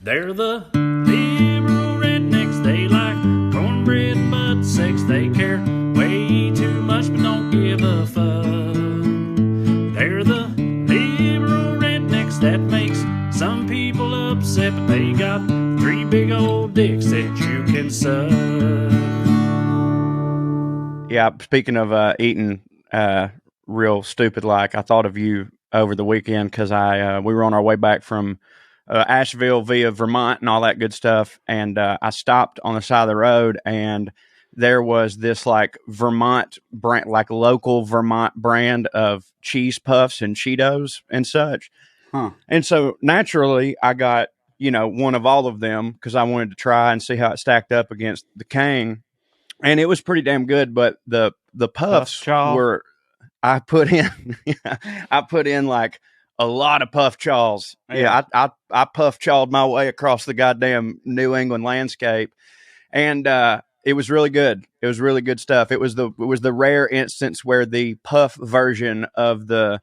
They're the liberal rednecks. They like cornbread and butt sex. They care way too much but don't give a fuck. They're the liberal rednecks that makes some people upset, but they got 3 big old dicks that you can suck. Yeah, speaking of eating real stupid, like I thought of you over the weekend because we were on our way back from Asheville via Vermont and all that good stuff, and I stopped on the side of the road, and there was this like Vermont brand, like local Vermont brand of cheese puffs and Cheetos and such. Huh. And so naturally, I got one of all of them because I wanted to try and see how it stacked up against the King. And it was pretty damn good, but the puffs were I put in I put in like a lot of puff chaws. Yeah, I puff chawed my way across the goddamn New England landscape, and it was really good. It was really good stuff. It was the rare instance where the puff version of the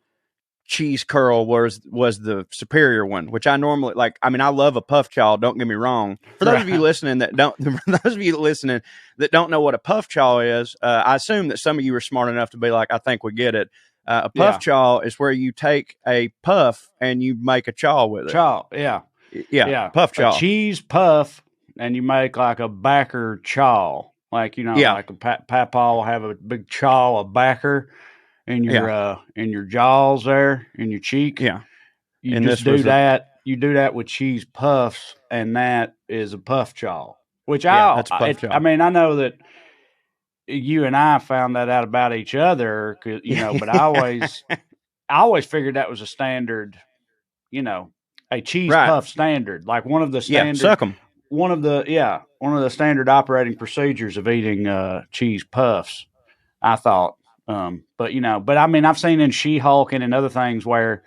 cheese curl was the superior one, which I normally like. I mean, I love a puff chaw, don't get me wrong. For those of you listening that don't know what a puff chaw is, I assume that some of you are smart enough to be like, I think we get it. A puff chaw is where you take a puff and you make a chaw with it. Yeah. Puff chaw. A cheese puff, and you make like a backer chaw. Like, like a papa will have a big chaw of backer in your jaws there, in your cheek. Yeah. You and just do that. You do that with cheese puffs, and that is a puff chaw. Which that's a puff chaw. I mean, I know that you and I found that out about each other, but I always figured that was a standard, a cheese puff standard, like one of the standard. Yeah, suck 'em. One of the standard operating procedures of eating cheese puffs, I thought. But I mean, I've seen in She-Hulk and in other things where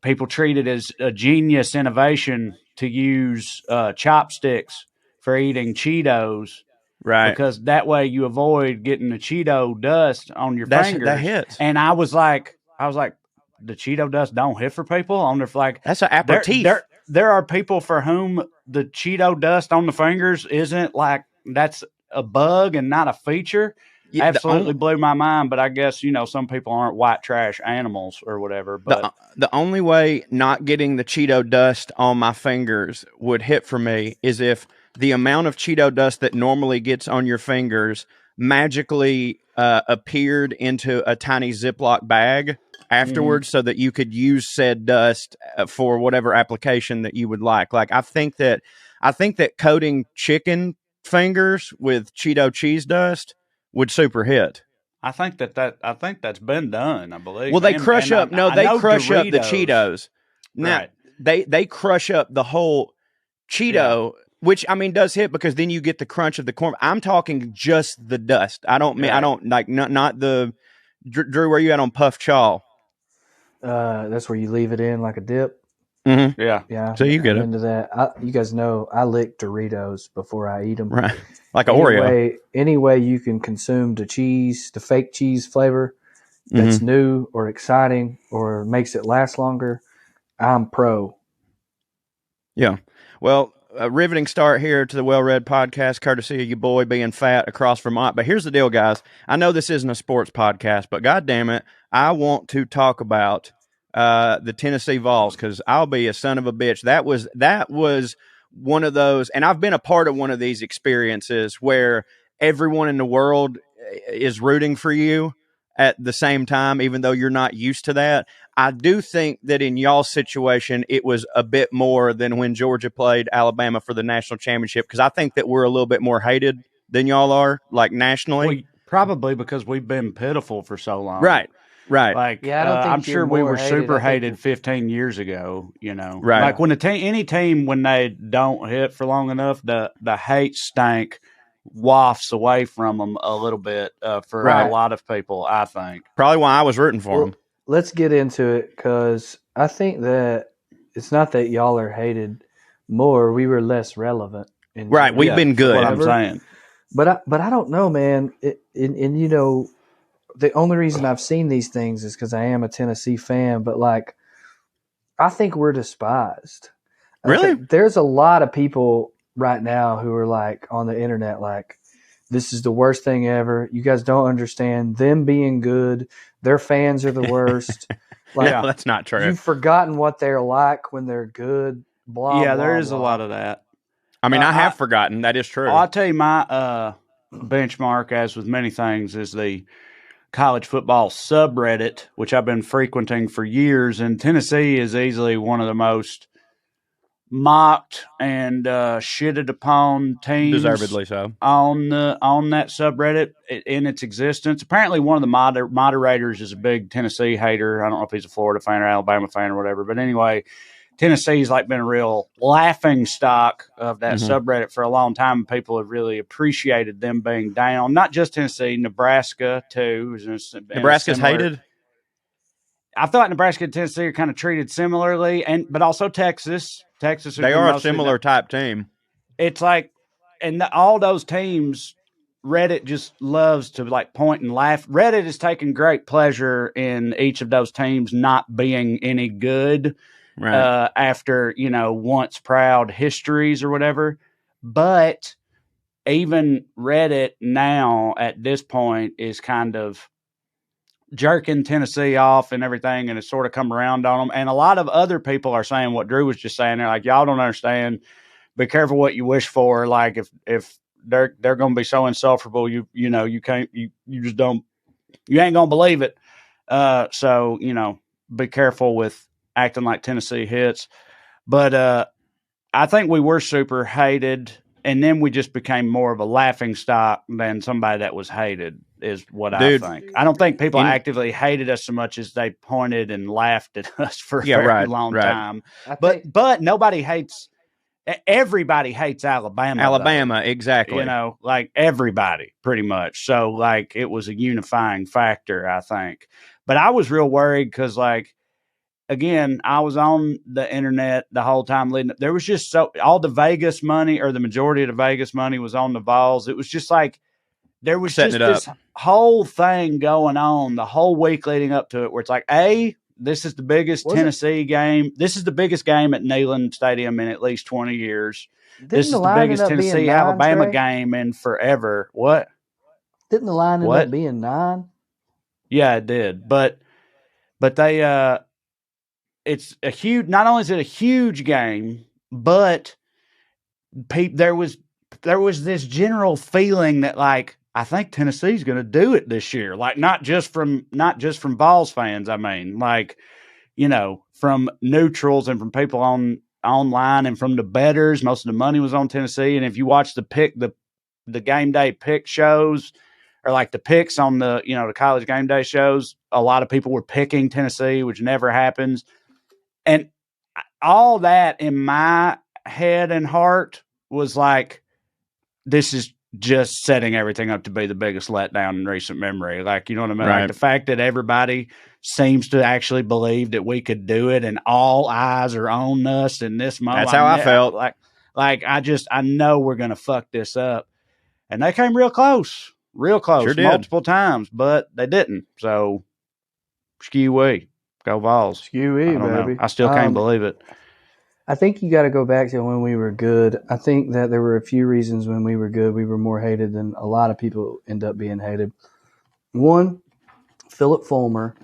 people treat it as a genius innovation to use chopsticks for eating Cheetos, right? Because that way you avoid getting the Cheeto dust on your fingers. That hits. And I was like, the Cheeto dust don't hit for people on their flag. That's an aperitif. There are people for whom the Cheeto dust on the fingers isn't like that's a bug and not a feature. Yeah, absolutely blew my mind, but I guess some people aren't white trash animals or whatever. But the only way not getting the Cheeto dust on my fingers would hit for me is if the amount of Cheeto dust that normally gets on your fingers magically appeared into a tiny Ziploc bag afterwards, so that you could use said dust for whatever application that you would like. Like I think that coating chicken fingers with Cheeto cheese dust would super hit. I think that's been done, I believe. Well, they crush up. They crush up the Cheetos. Now, right. They crush up the whole Cheeto, which I mean does hit because then you get the crunch of the corn. I'm talking just the dust. I don't mean I don't like not the Drew. Where you at on puff chaw? That's where you leave it in like a dip. Mm-hmm. Yeah. So you get it into that. You guys know I lick Doritos before I eat them. Right. Like an Oreo. Any way you can consume the fake cheese flavor that's new or exciting or makes it last longer, I'm pro. Yeah. Well, a riveting start here to the WellRED podcast, courtesy of your boy being fat across Vermont. But here's the deal, guys. I know this isn't a sports podcast, but God damn it, I want to talk about the Tennessee Vols because I'll be a son of a bitch. That was one of those, and I've been a part of one of these experiences where everyone in the world is rooting for you at the same time, even though you're not used to that. I do think that in y'all's situation, it was a bit more than when Georgia played Alabama for the national championship, because I think that we're a little bit more hated than y'all are, like nationally. Probably because we've been pitiful for so long. Right. Like, I don't think I'm sure we were super hated 15 years ago, Right. Like when any team, when they don't hit for long enough, the hate stank wafts away from them a little bit for a lot of people, I think. Probably why I was rooting for them. Let's get into it, because I think that it's not that y'all are hated more. We were less relevant. Right. We've been good. That's what I'm saying. But I don't know, man. The only reason I've seen these things is because I am a Tennessee fan. But like, I think we're despised. Really? There's a lot of people right now who are like on the internet, like, this is the worst thing ever. You guys don't understand them being good. Their fans are the worst. Like, well, that's not true. You've forgotten what they're like when they're good. Blah, yeah, blah, there is blah. a lot of that. I mean, I have forgotten. That is true. I'll tell you my benchmark, as with many things, is the college football subreddit, which I've been frequenting for years. And Tennessee is easily one of the most mocked and shitted upon teams, deservedly so, on that subreddit in its existence. Apparently, one of the moderators is a big Tennessee hater. I don't know if he's a Florida fan or Alabama fan or whatever, but anyway, Tennessee's like been a real laughing stock of that subreddit for a long time. People have really appreciated them being down. Not just Tennessee, Nebraska too. Nebraska's hated. I thought Nebraska and Tennessee are kind of treated similarly, but also Texas. They are a similar type team. It's like, and all those teams, Reddit just loves to like point and laugh. Reddit has taken great pleasure in each of those teams not being any good, right. After, once proud histories or whatever. But even Reddit now at this point is kind of jerking Tennessee off and everything, and it's sort of come around on them. And a lot of other people are saying what Drew was just saying. They're like, y'all don't understand. Be careful what you wish for. Like if they're going to be so insufferable, you can't, you just don't, you ain't going to believe it. So, be careful with acting like Tennessee hits. But I think we were super hated, and then we just became more of a laughing stock than somebody that was hated, is what I think. I don't think people actively hated us so much as they pointed and laughed at us for a very long time. But nobody hates – everybody hates Alabama. Alabama, though. Exactly. Like everybody pretty much. So, like, it was a unifying factor, I think. But I was real worried because, like, again, I was on the internet the whole time leading up. There was just all the Vegas money, or the majority of the Vegas money, was on the Vols. It was just like there was setting just this whole thing going on the whole week leading up to it, where it's like, this is the biggest Tennessee game. This is the biggest game at Neyland Stadium in at least 20 years. This is the biggest Tennessee Alabama game in forever. What? Didn't the line end up being 9? Yeah, it did. But they it's a huge. Not only is it a huge game, but there was this general feeling that, like, I think Tennessee's going to do it this year. Like, not just from Vols fans. I mean, like, from neutrals and from people online and from the bettors. Most of the money was on Tennessee. And if you watch the game day pick shows, or like the picks on the the college game day shows, a lot of people were picking Tennessee, which never happens. And all that in my head and heart was like, this is just setting everything up to be the biggest letdown in recent memory. Like, you know what I mean? Right. Like, the fact that everybody seems to actually believe that we could do it, and all eyes are on us in this moment. That's how I felt. Like I know we're going to fuck this up. And they came real close, Sure did. multiple times, but they didn't. So, skew-wee. Go Vols. Skew-wee, baby. I still can't believe it. I think you got to go back to when we were good. I think that there were a few reasons when we were good, we were more hated than a lot of people end up being hated. One, Philip Fulmer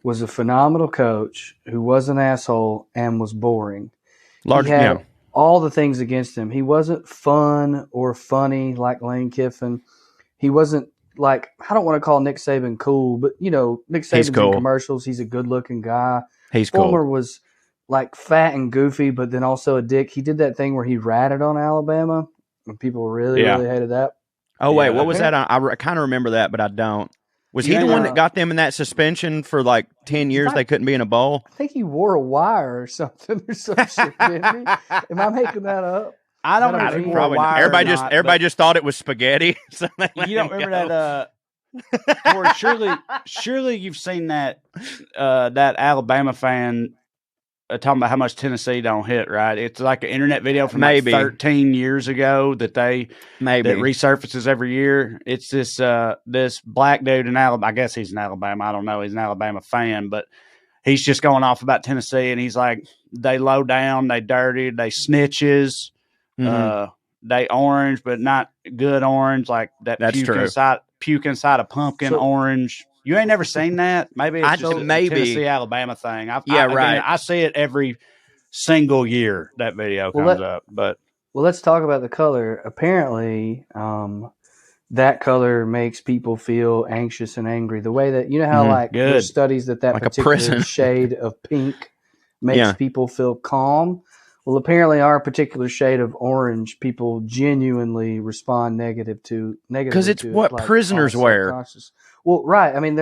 was a phenomenal coach who was an asshole and was boring. He had all the things against him. He wasn't fun or funny like Lane Kiffin. He wasn't, like, I don't want to call Nick Saban cool, but, Nick Saban's in commercials. He's a good-looking guy. Fulmer was, like, fat and goofy, but then also a dick. He did that thing where he ratted on Alabama, and people really hated that. Oh, wait, what was that? I kind of remember that, but I don't. Was he the one that got them in that suspension for, like, 10 years? They couldn't be in a bowl? I think he wore a wire or something or some shit, didn't he? Am I making that up? I don't know if he wore a wire. Everybody just thought it was spaghetti. So you don't remember that? Surely you've seen that Alabama fan talking about how much Tennessee don't hit, right? It's like an internet video from like 13 years ago that that resurfaces every year. It's this black dude in Alabama. I guess he's in Alabama. I don't know. He's an Alabama fan, but he's just going off about Tennessee, and he's like, they low down, they dirty, they snitches, they orange, but not good orange, like that. That's puke inside a pumpkin orange. You ain't never seen that? Maybe it's just a Tennessee, Alabama thing. I see it every single year that video comes up. But let's talk about the color. Apparently, that color makes people feel anxious and angry. The way that, you know how there's studies that like particular shade of pink makes people feel calm. Well, apparently our particular shade of orange, people genuinely respond negatively because it's what prisoners wear. Well, right. I mean,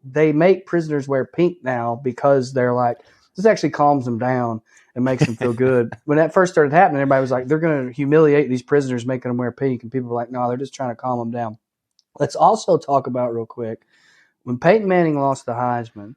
they make prisoners wear pink now because they're like, this actually calms them down and makes them feel good. When that first started happening, everybody was like, they're going to humiliate these prisoners, making them wear pink. And people were like, no, they're just trying to calm them down. Let's also talk about real quick, when Peyton Manning lost the Heisman,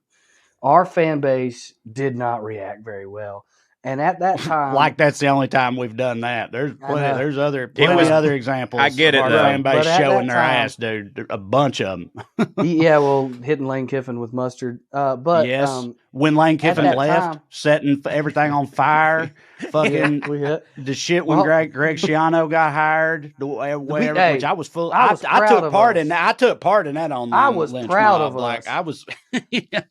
our fan base did not react very well. And at that time, like that's the only time we've done that. There's plenty. There's other examples. I get it. Our fan base showing their ass, dude. A bunch of them. Yeah, well, hitting Lane Kiffin with mustard. But yes, when Lane Kiffin left, setting everything on fire. Fucking the shit when Greg Schiano got hired. Which I was full. I took part in that. I took part in that on. I was proud of us. Like I was. I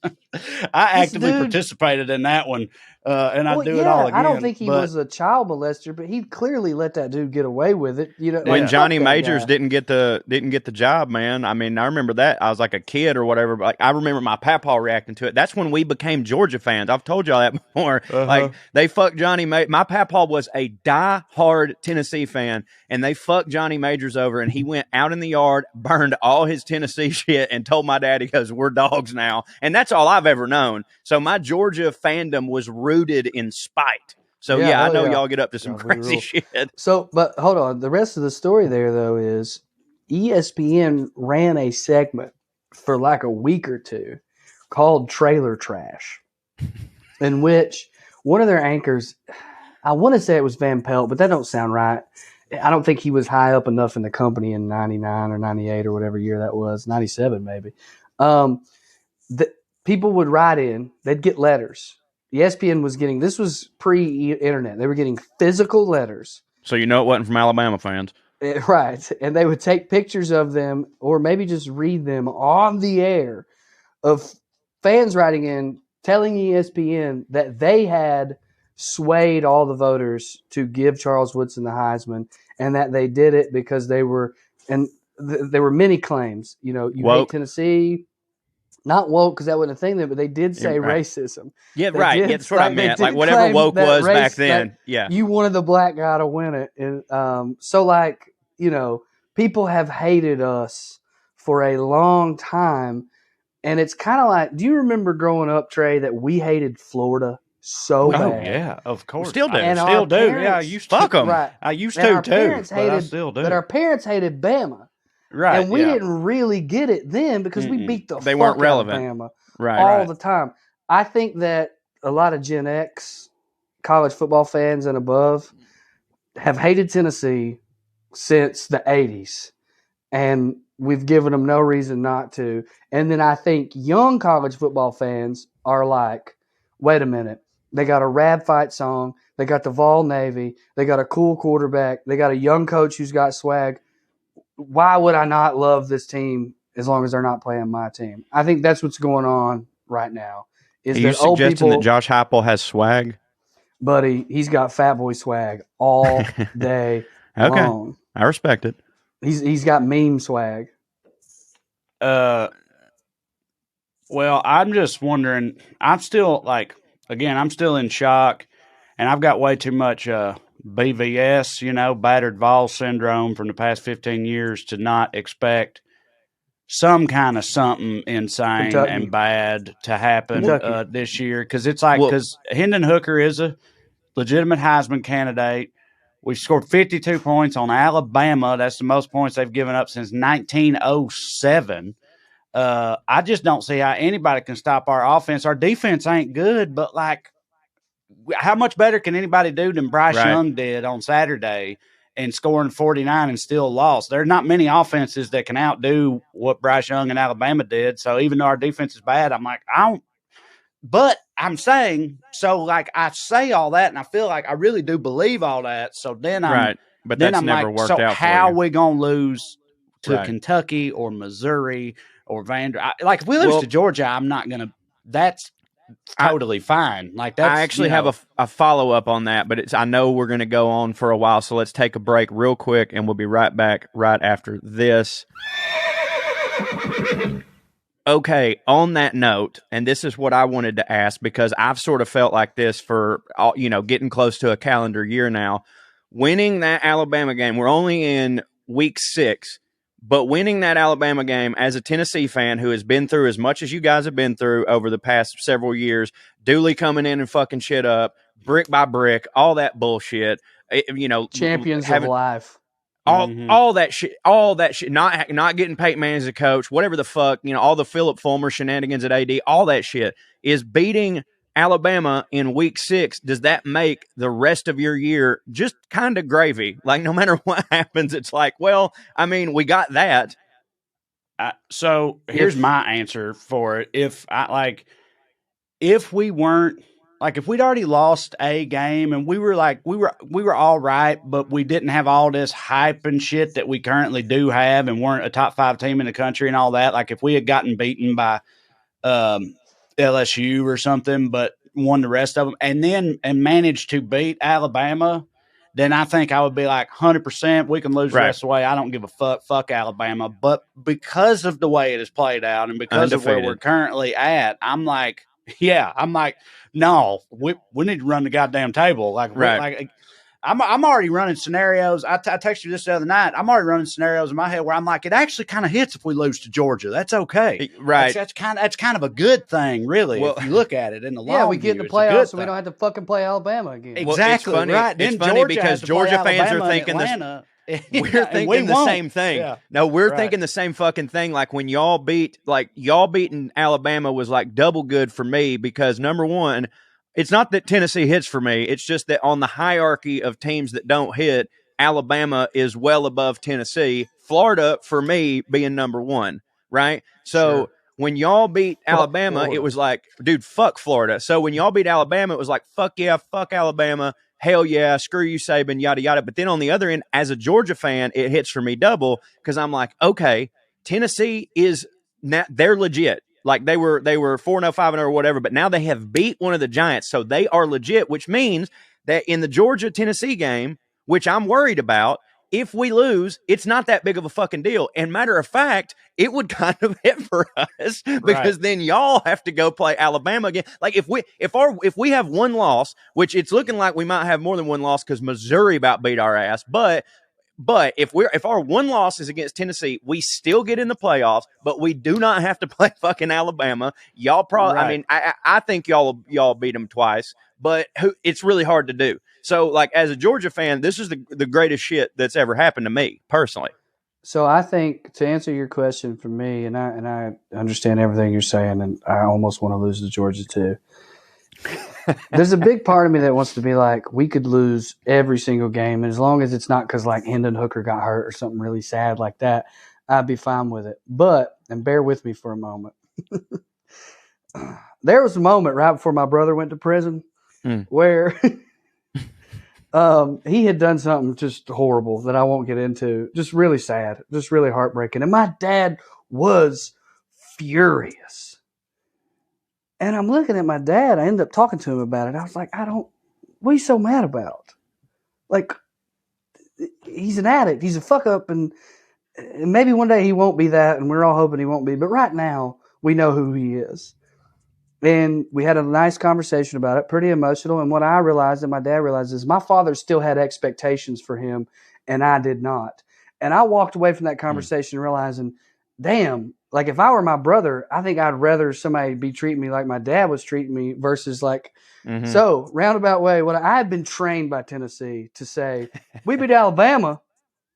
actively participated in that one. And I do it all again. I don't think he was a child molester, but he clearly let that dude get away with it. You know, when Johnny Majors didn't get the job, man. I mean, I remember that. I was like a kid or whatever. But I remember my papa reacting to it. That's when we became Georgia fans. I've told y'all that before. Like they fucked Johnny. My papa was a die-hard Tennessee fan, and they fucked Johnny Majors over. And he went out in the yard, burned all his Tennessee shit, and told my dad, he goes, "We're dogs now." And that's all I've ever known. So my Georgia fandom was rooted in spite. So I know y'all get up to some crazy shit. So, but hold on. The rest of the story there, though, is ESPN ran a segment for like a week or two called Trailer Trash, in which one of their anchors, I want to say it was Van Pelt, but that don't sound right. I don't think he was high up enough in the company in 99 or 98 or whatever year that was, 97 maybe. The people would write in, they'd get letters. ESPN was getting, this was pre-internet, they were getting physical letters. So you know it wasn't from Alabama fans. Right. And they would take pictures of them or maybe just read them on the air of fans writing in, telling ESPN that they had swayed all the voters to give Charles Woodson the Heisman, and that they did it because they were, and there were many claims, you know, you hate Tennessee. Not woke, because that wasn't a thing then, but they did say racism. Yeah, right. Yeah, that's what I meant. Like whatever woke was back then. Yeah. You wanted the black guy to win it. And so like, you know, people have hated us for a long time. And it's kind of like, do you remember growing up, Trae, that we hated Florida so bad? Oh, yeah, of course. Still do. And still do. Yeah, I used to. Fuck them. Right. I used to, too. But I still do. But our parents hated Bama. Right, and we didn't really get it then because we beat the they fuck weren't relevant. out of Bama all the time. I think that a lot of Gen X college football fans and above have hated Tennessee since the 80s, and we've given them no reason not to. And then I think young college football fans are like, wait a minute, they got a rap fight song, they got the Vol Navy, they got a cool quarterback, they got a young coach who's got swag. Why would I not love this team as long as they're not playing my team? I think that's what's going on right now. Are you suggesting that Josh Heupel has swag? Buddy, he's got fat boy swag all day long. I respect it. He's got meme swag. Well, I'm just wondering. I'm still I'm still in shock, and I've got way too much BVS, you know, battered Vols syndrome from the past 15 years to not expect some kind of something insane and bad to happen this year. Because it's like, because Hendon Hooker is a legitimate Heisman candidate. We've scored 52 points on Alabama. That's the most points they've given up since 1907. I just don't see how anybody can stop our offense. Our defense ain't good, but like, how much better can anybody do than Bryce Young did on Saturday and scoring 49 and still lost? There are not many offenses that can outdo what Bryce Young and Alabama did. So even though our defense is bad, I'm like, but I'm saying, so like I say all that and I feel like I really do believe all that. So then but that's never like, worked so out how for you. we going to lose to Kentucky or Missouri or like if we lose to Georgia, I'm not going to, that's totally fine. Like that's, I actually have a follow-up on that, but I know we're going to go on for a while. So let's take a break real quick and we'll be right back right after this. Okay, on that note, and this is what I wanted to ask because I've sort of felt like this for, getting close to a calendar year now. Winning that Alabama game, we're only in week 6, but winning that Alabama game as a Tennessee fan who has been through as much as you guys have been through over the past several years, Dooley coming in and fucking shit up, brick by brick, all that bullshit, champions of life. All that shit, not getting Peyton Manning as a coach, whatever the fuck, all the Philip Fulmer shenanigans at AD, all that shit is beating Alabama in week 6. Does that make the rest of your year just kind of gravy? Like, no matter what happens, it's like, well, I mean, we got that. So here's my answer for it. If we weren't, like if we'd already lost a game and we were all right, but we didn't have all this hype and shit that we currently do have and weren't a top 5 team in the country and all that, like if we had gotten beaten by LSU or something, but won the rest of them and managed to beat Alabama, then I think I would be like 100%. We can lose the rest of the way. I don't give a fuck. Fuck Alabama. But because of the way it has played out and because of where we're currently at, I'm like, no, we need to run the goddamn table. Like I'm already running scenarios. I texted you this the other night. I'm already running scenarios in my head where I'm like, it actually kind of hits if we lose to Georgia. That's okay. Right. That's kind of a good thing, really. If you look at it in the long we get in the playoffs, so we don't have to fucking play Alabama again. Exactly. Well, it's funny. Right. It's funny because Georgia fans are thinking this. We're thinking the same thing. Yeah. No, we're thinking the same fucking thing. Like when y'all beating Alabama was like double good for me because number one, it's not that Tennessee hits for me. It's just that on the hierarchy of teams that don't hit, Alabama is well above Tennessee. Florida, for me, being number 1, right? So when y'all beat Alabama, it was like, dude, fuck Florida. So when y'all beat Alabama, it was like, fuck yeah, fuck Alabama. Hell yeah, screw you, Saban, yada, yada. But then on the other end, as a Georgia fan, it hits for me double because I'm like, okay, Tennessee is they're legit. Like they were 4-0, 5-0 or whatever, but now they have beat one of the Giants, so they are legit, which means that in the Georgia-Tennessee game, which I'm worried about, if we lose, it's not that big of a fucking deal. And matter of fact, it would kind of hit for us because then y'all have to go play Alabama again. Like if we have one loss, which it's looking like we might have more than one loss because Missouri about beat our ass, but if our one loss is against Tennessee, we still get in the playoffs, but we do not have to play fucking Alabama. Y'all probably, I mean, I think y'all beat them twice, but it's really hard to do. So, like, as a Georgia fan, this is the greatest shit that's ever happened to me personally. So I think to answer your question for me, and I understand everything you're saying, and I almost want to lose to Georgia too. There's a big part of me that wants to be like, we could lose every single game, and as long as it's not because like Hendon Hooker got hurt or something really sad like that, I'd be fine with it. But, and bear with me for a moment, there was a moment right before my brother went to prison where he had done something just horrible that I won't get into, just really sad, just really heartbreaking, and my dad was furious. And I'm looking at my dad. I ended up talking to him about it. I was like, what are you so mad about? Like, he's an addict. He's a fuck up. And maybe one day he won't be that. And we're all hoping he won't be. But right now, we know who he is. And we had a nice conversation about it, pretty emotional. And what I realized and my dad realized is my father still had expectations for him, and I did not. And I walked away from that conversation realizing, damn, like if I were my brother, I think I'd rather somebody be treating me like my dad was treating me versus like, so roundabout way, what I had been trained by Tennessee to say, we beat Alabama,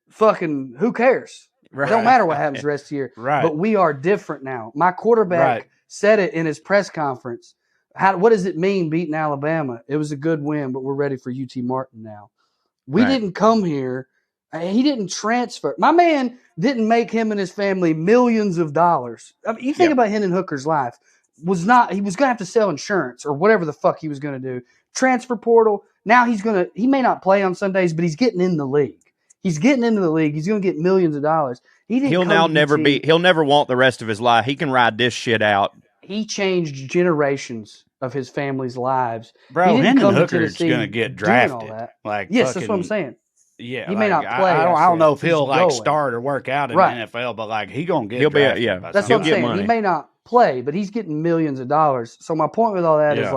fucking who cares? Right. It don't matter what happens the rest of the year. Right. But we are different now. My quarterback said it in his press conference. What does it mean beating Alabama? It was a good win, but we're ready for UT Martin now. We didn't come here. He didn't transfer. My man didn't make him and his family millions of dollars. I mean, you think about Hendon Hooker's life. was going to have to sell insurance or whatever the fuck he was going to do. Transfer portal. Now he may not play on Sundays, but he's getting in the league. He's getting into the league. He's going to get millions of dollars. He'll never want the rest of his life. He can ride this shit out. He changed generations of his family's lives. Bro, Hendon Hooker's going to get drafted. Yes, that's what I'm saying. Yeah, he may not play. I don't know if he'll start or work out in the NFL, but he gonna get. Drafted. That's what I'm saying. Money. He may not play, but he's getting millions of dollars. So my point with all that is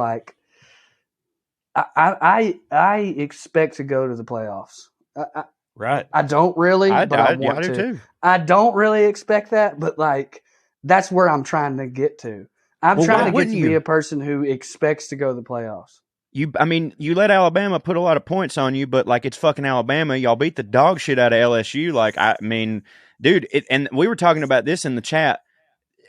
I expect to go to the playoffs. I don't really, but I want to. Too. I don't really expect that, but that's where I'm trying to get to. I'm trying to get to be a person who expects to go to the playoffs. You let Alabama put a lot of points on you, but it's fucking Alabama. Y'all beat the dog shit out of LSU. Dude, and we were talking about this in the chat.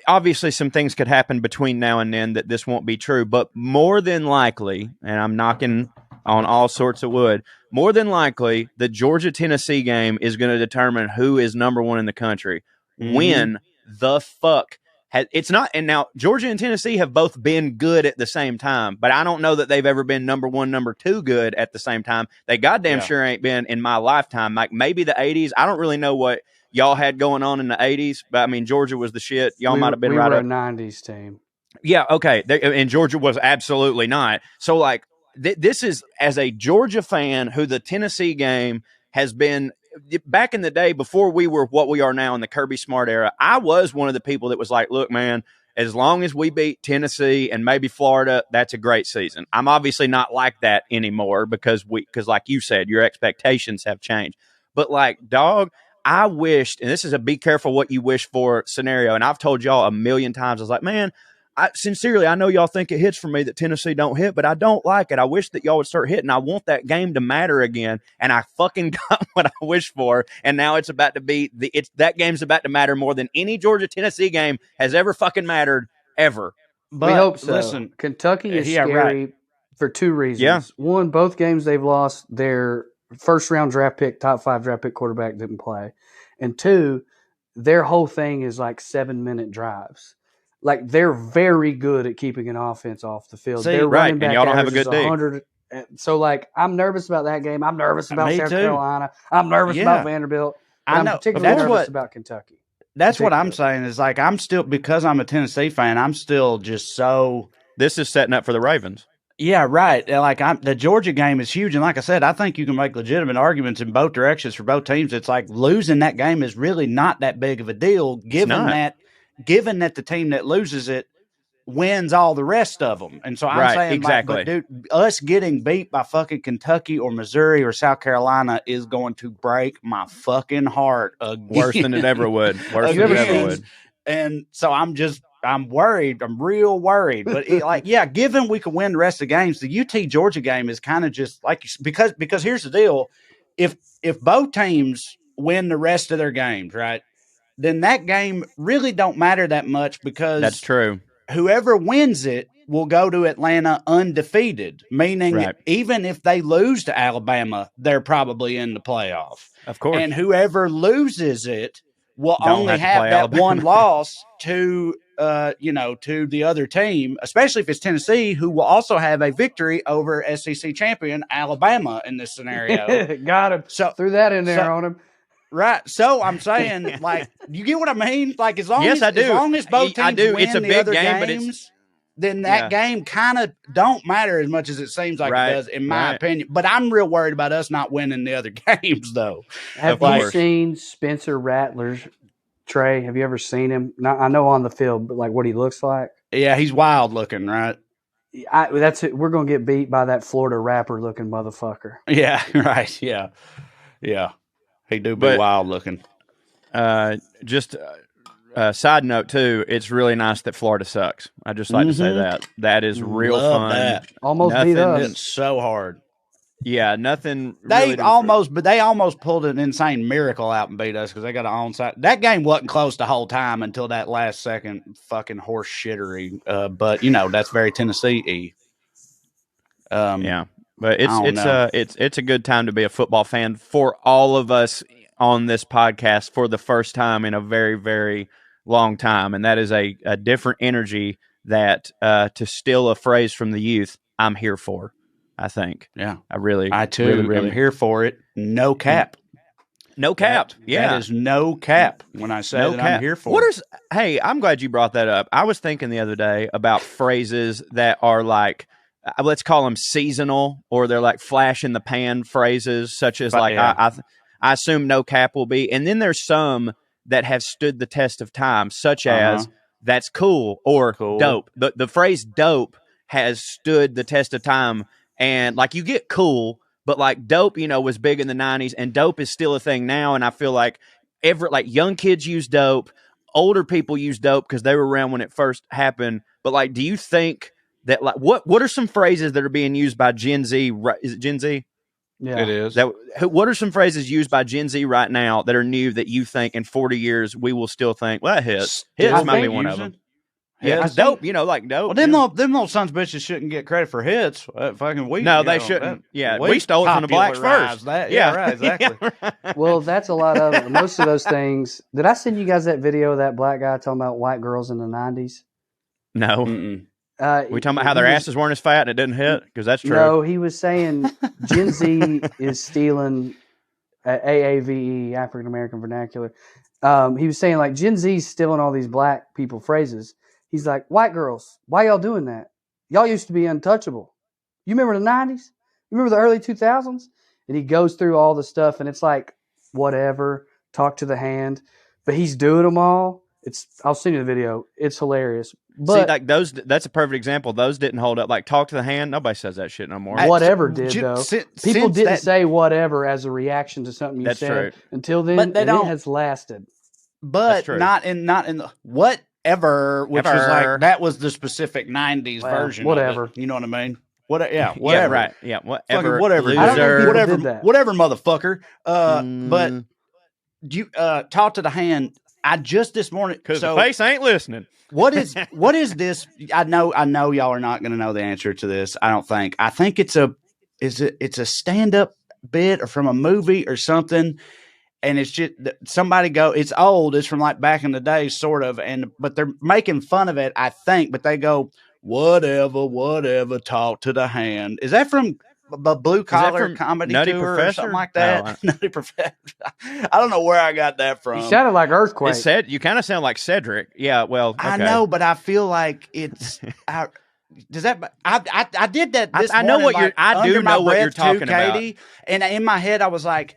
Obviously, some things could happen between now and then that this won't be true, but more than likely, and I'm knocking on all sorts of wood, more than likely, the Georgia-Tennessee game is going to determine who is number one in the country. Mm-hmm. When the fuck it's not, and now Georgia and Tennessee have both been good at the same time, but I don't know that they've ever been number one, number two good at the same time. They goddamn sure ain't been in my lifetime. Maybe the 80s. I don't really know what y'all had going on in the 80s, but Georgia was the shit. Y'all might have been right. We were a 90s team. Yeah, okay. And Georgia was absolutely not. So, this is, as a Georgia fan who the Tennessee game has been, back in the day, before we were what we are now in the Kirby Smart era, I was one of the people that was like, look, man, as long as we beat Tennessee and maybe Florida, that's a great season. I'm obviously not like that anymore because like you said, your expectations have changed. But dog, I wished, and this is a be careful what you wish for scenario, and I've told y'all a million times, I was like, man, sincerely, I know y'all think it hits for me that Tennessee don't hit, but I don't like it. I wish that y'all would start hitting. I want that game to matter again, and I fucking got what I wished for, and now it's about to be that game's about to matter more than any Georgia-Tennessee game has ever fucking mattered, ever. But we hope so. Listen, Kentucky is scary for two reasons. Yeah. One, both games they've lost, their first-round draft pick, top 5 draft pick quarterback didn't play. And two, their whole thing is 7-minute drives. They're very good at keeping an offense off the field. They're running back, and y'all don't have a good day. 100. So, I'm nervous about that game. I'm nervous about South Carolina. I'm nervous about Vanderbilt. I'm particularly nervous about Kentucky. That's what I'm saying is I'm still, because I'm a Tennessee fan, I'm still just so. This is setting up for the Ravens. Yeah, right. The Georgia game is huge, and like I said, I think you can make legitimate arguments in both directions for both teams. It's losing that game is really not that big of a deal, given that the team that loses it wins all the rest of them. And so I'm saying, exactly. But dude, us getting beat by fucking Kentucky or Missouri or South Carolina is going to break my fucking heart again. Worse than it ever would. And so I'm worried. I'm real worried. But given we could win the rest of the games, the UT Georgia game is kind of just because here's the deal. If both teams win the rest of their games, right, then that game really don't matter that much because that's true. Whoever wins it will go to Atlanta undefeated, meaning even if they lose to Alabama, they're probably in the playoff. Of course. And whoever loses it will only have that one loss to the other team, especially if it's Tennessee, who will also have a victory over SEC champion Alabama in this scenario. Got him. So threw that in there on him. Right. So I'm saying, you get what I mean? As long as both teams win it's a the big other game, games, then that game kind of don't matter as much as it seems like it does, in my opinion. But I'm real worried about us not winning the other games, though. Have you seen Spencer Rattler's Trae? Have you ever seen him? Not, I know on the field, but what he looks like. Yeah, he's wild looking, right? That's it. We're gonna get beat by that Florida rapper looking motherfucker. Yeah, right. Yeah. He do be wild looking. Just a side note too, it's really nice that Florida sucks. I just like to say that. That is real fun. That. Almost beat us. It's so hard. Yeah, nothing. They almost pulled an insane miracle out and beat us because they got an onside. That game wasn't close the whole time until that last second fucking horse shittery. But that's very Tennessee-y. Yeah. But it's a good time to be a football fan for all of us on this podcast for the first time in a very, very long time. And that is a different energy that to steal a phrase from the youth, I'm here for. I think. Yeah. I too am here for it. No cap. No cap. That is no cap when I say that I'm here for it. Hey, I'm glad you brought that up. I was thinking the other day about phrases that are like, let's call them seasonal, or they're like flash in the pan phrases, such as like, I assume no cap will be. And then there's some that have stood the test of time, such as that's cool or dope. The phrase dope has stood the test of time. And like you get cool, but like dope, was big in the 90s, and dope is still a thing now. And I feel like young kids use dope, older people use dope because they were around when it first happened. But like, do you think that like what are some phrases that are being used by Gen Z? Is it Gen Z? Yeah, it is. What are some phrases used by Gen Z right now that are new that you think in 40 years we will still think, well, that hits? Hits might be one of them. Yeah, dope. Like dope. Well, them little sons of bitches shouldn't get credit for hits. They shouldn't. We stole it from the blacks first. Yeah, right, exactly. Well, that's a lot of most of those things. Did I send you guys that video of that black guy talking about white girls in the 90s? No. We talking about how their asses weren't as fat and it didn't hit? Because that's true. No, he was saying Gen Z is stealing AAVE, African American vernacular. He was saying like Gen Z is stealing all these black people phrases. He's like, white girls, why y'all doing that? Y'all used to be untouchable. You remember the 90s? You remember the early 2000s? And he goes through all the stuff, and it's like, whatever, talk to the hand. But he's doing them all. I'll send you the video. It's hilarious. But see, like that's a perfect example. Those didn't hold up. Like talk to the hand. Nobody says that shit no more. Whatever did though. People didn't say whatever as a reaction to something you said until then. But it has lasted. But not in the whatever, which was like that was the specific 90s version. Whatever. Of it, you know what I mean? Whatever. Yeah, right. Yeah, whatever. Whatever. I don't know if people did that. Whatever, motherfucker. But you talk to the hand. I just this morning because the face ain't listening. What is this? I know y'all are not going to know the answer to this. I don't think. I think it's a stand-up bit or from a movie or something. And it's just it's old. It's from like back in the day, sort of. But they're making fun of it, I think. But they go, whatever, talk to the hand. Is that from the Blue Collar Comedy Nutty Tour Professor? Or something like that? Nutty Professor. I don't know where I got that from. You sounded like Earthquake. You kind of sound like Cedric. Yeah, well, okay. I know, but I feel like it's. Does that? I did that. This I know morning, what I do know what you're talking about. Katie, and in my head, I was like,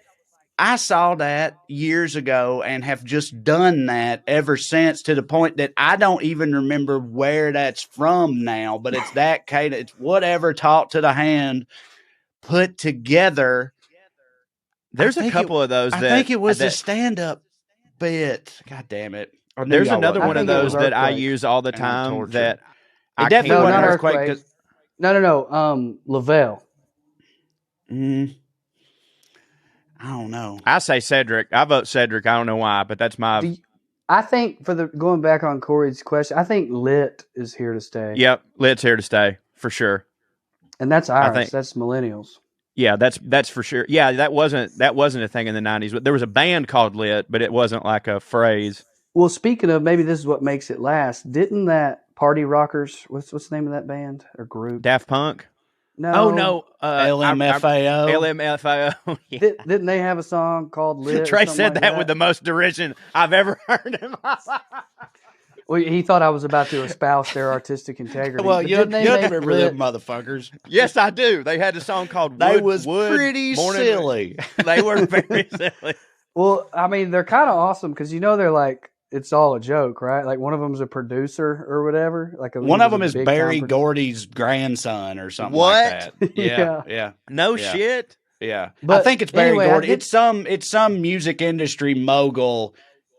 I saw that years ago and have just done that ever since to the point that I don't even remember where that's from now. But it's that Katie. It's whatever. Talk to the hand. Put together. There's a couple of those. I think it was a stand-up bit. God damn it! There's another one of those that I use all the time. That it definitely wasn't Earthquake. No. Lavelle. I don't know. I say Cedric. I vote Cedric. I don't know why, but that's my. I think going back on Corey's question, I think lit is here to stay. Yep, lit's here to stay for sure. And that's ours. That's millennials. Yeah, that's for sure. Yeah, that wasn't a thing in the 90s. But there was a band called Lit, but it wasn't like a phrase. Well, speaking of, maybe this is what makes it last. Didn't that Party Rockers? What's the name of that band or group? Daft Punk. No. Oh no. LMFAO. LMFAO. Yeah. Didn't they have a song called Lit? Trae said like that with the most derision I've ever heard in my life. Well, he thought I was about to espouse their artistic integrity. Well, you remember them motherfuckers. Yes, I do. They had a song called They was pretty silly. They were very silly. Well, I mean, they're kind of awesome because they're like, it's all a joke, right? Like one of them's a producer or whatever. Like one of them is Barry Gordy's grandson or something like that. Yeah. No shit. Yeah, but I think it's Barry Gordy. It's some music industry mogul.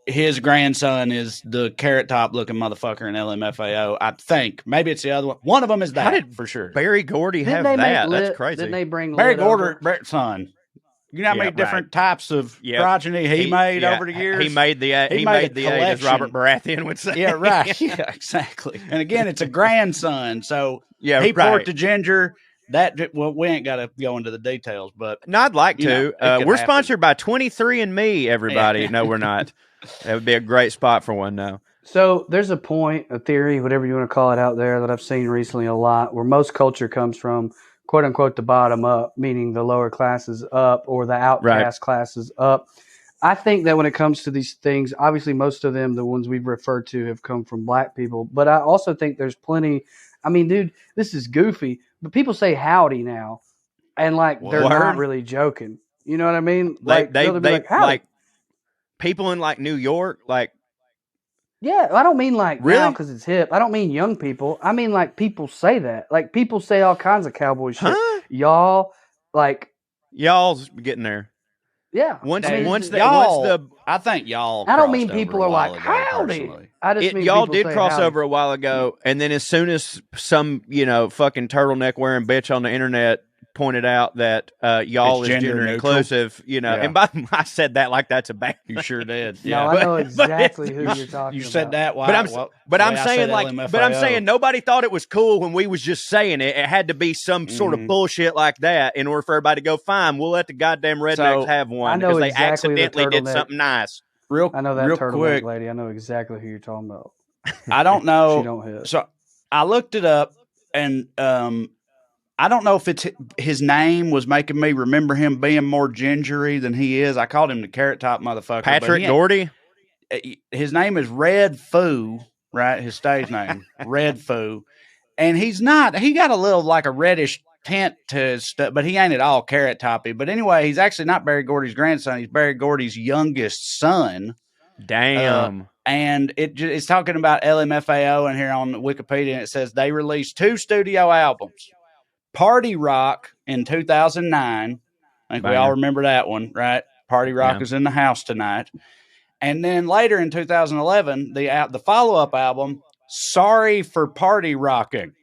His grandson is the carrot top looking motherfucker in LMFAO. I think maybe it's the other one. One of them is that for sure. Barry Gordy have that? That's crazy. Didn't they bring Barry Gordy son? You know how many different types of progeny he made over the years? He made the age, as Robert Baratheon would say. Yeah, right. Yeah, exactly. And again, it's a grandson, so he poured the ginger. We ain't got to go into the details, but no, I'd like to. We're sponsored by 23andMe. Everybody, no, we're not. That would be a great spot for one now. So there's a theory, whatever you want to call it out there that I've seen recently a lot, where most culture comes from, quote unquote, the bottom up, meaning the lower classes up or the outcast classes up. I think that when it comes to these things, obviously most of them, the ones we've referred to, have come from black people. But I also think there's plenty. I mean, dude, this is goofy, but people say howdy now, and like they're not really joking. You know what I mean? Like they'll be like, howdy. Like people in like New York, like. Yeah, I don't mean like really? now because it's hip. I don't mean young people. I mean like people say that. Like people say all kinds of cowboy shit. Huh? Y'all, like y'all's getting there. Yeah. Once I think y'all. I don't mean people are like howdy. Personally. I just mean y'all did cross howdy. over a while ago, and then as soon as some fucking turtleneck wearing bitch on the internet pointed out that y'all is gender inclusive, and by the way, I said that like that's a bad. You sure did. Yeah. No, I know exactly who you're talking You said that. But I'm saying nobody thought it was cool when we was just saying it. It had to be some sort of bullshit like that in order for everybody to go, fine, we'll let the goddamn rednecks have one because they accidentally did something nice. I know that turtleneck lady. I know exactly who you're talking about. I don't know. She don't hit. So I looked it up, and I don't know if it's his name was making me remember him being more gingery than he is. I called him the carrot top motherfucker. Patrick Doherty? His name is Red Foo, right? His stage name, Red Foo. And he's not, he got a little like a reddish tint to his stuff, but he ain't at all carrot toppy. But anyway, he's actually not Barry Gordy's grandson. He's Barry Gordy's youngest son. Damn. And it's talking about LMFAO in here on Wikipedia, and it says they released 2 studio albums. Party Rock in 2009. I think we all remember that one, right? Party Rock is in the house tonight. And then later in 2011, the follow-up album, Sorry for Party Rocking.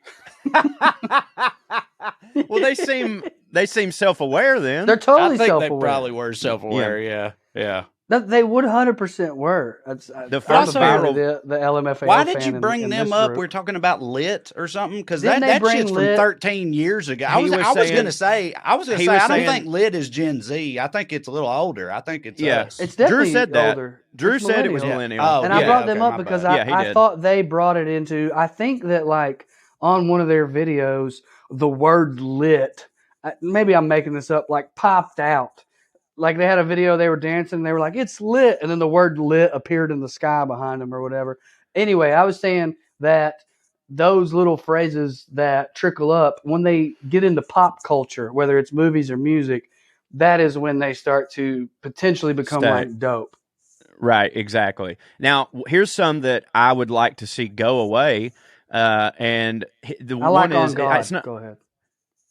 Well, they seem self-aware then. They're totally self-aware. They probably were self-aware, yeah. They would 100% were. The first viral, the LMFAO. Why did you bring them up? We're talking about Lit or something because that shit's from 13 years ago. I was going to say I don't think Lit is Gen Z. I think it's a little older. I think it's us. It's definitely Drew said that. Older. Drew said it was millennial. Oh, and I brought them up because I thought they brought it into. I think that like on one of their videos, the word lit. Maybe I'm making this up. Like popped out. Like they had a video, they were dancing, and they were like, it's lit. And then the word lit appeared in the sky behind them or whatever. Anyway, I was saying that those little phrases that trickle up, when they get into pop culture, whether it's movies or music, that is when they start to potentially become like dope. Right, exactly. Now, here's some that I would like to see go away. And the I one like is, On God. it's not, go ahead.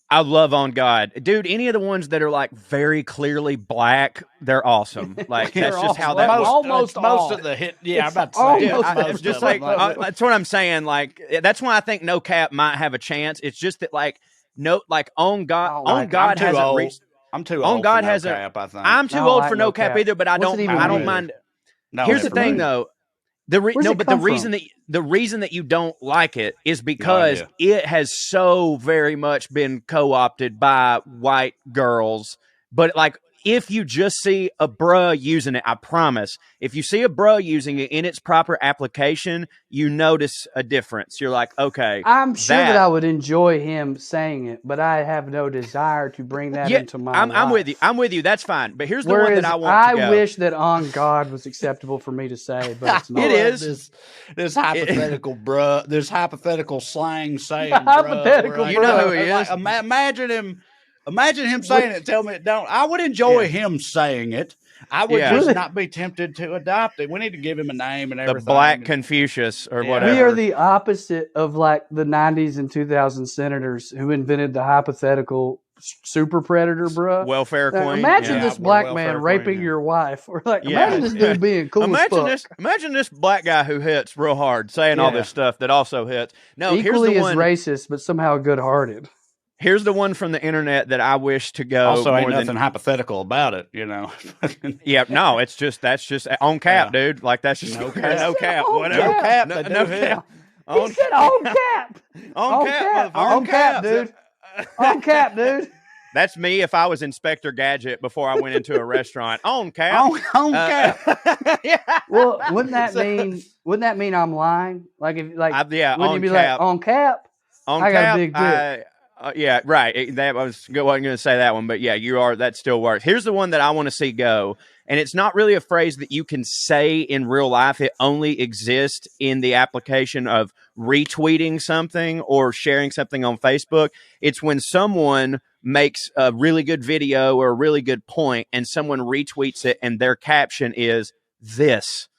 I love On God. Dude, any of the ones that are like very clearly black, they're awesome. Like that's just how that most of the hit. Yeah, I'm about to say just like that's what I'm saying. Like that's why I think No Cap might have a chance. It's just that On God hasn't reached. I'm too old. On God hasn't. I think I'm too old for No Cap either. But I don't mind. Here's the thing, though. The reason that you don't like it is because it has so very much been co-opted by white girls. But like, if you just see a bruh using it, I promise, if you see a bruh using it in its proper application, you notice a difference. You're like, okay. I'm sure that I would enjoy him saying it, but I have no desire to bring that into my life. I'm with you. I'm with you. That's fine. But here's the one that I want to go. I wish that On God was acceptable for me to say, but it's not. It is. This hypothetical bruh, this hypothetical slang saying hypothetical bruh. You know who he is. Like, imagine him saying it. Tell me it don't. I would enjoy him saying it. I would just not be tempted to adopt it. We need to give him a name and everything. The Black Confucius or whatever. We are the opposite of like the 90s and 2000 senators who invented the hypothetical super predator, bro. Welfare queen. Imagine this black man raping your wife. Or like, imagine this dude being cool as fuck. Imagine this black guy who hits real hard saying all this stuff that also hits. No, equally here's the one, racist, but somehow good-hearted. Here's the one from the internet that I wish to go. Also, ain't nothing hypothetical about it, you know. No, that's just on cap, dude. Like that's just no cap, whatever. No cap, no cap. He said on cap. On cap, dude. On cap, dude. That's me if I was Inspector Gadget before I went into a restaurant. On cap. On cap. Yeah. Well, wouldn't that mean I'm lying? Like if wouldn't you be cap. like on cap? On I cap, got a big dick. Yeah, right. That wasn't going to say that one, but yeah, you are. That still works. Here's the one that I want to see go, and it's not really a phrase that you can say in real life. It only exists in the application of retweeting something or sharing something on Facebook. It's when someone makes a really good video or a really good point, and someone retweets it, and their caption is this.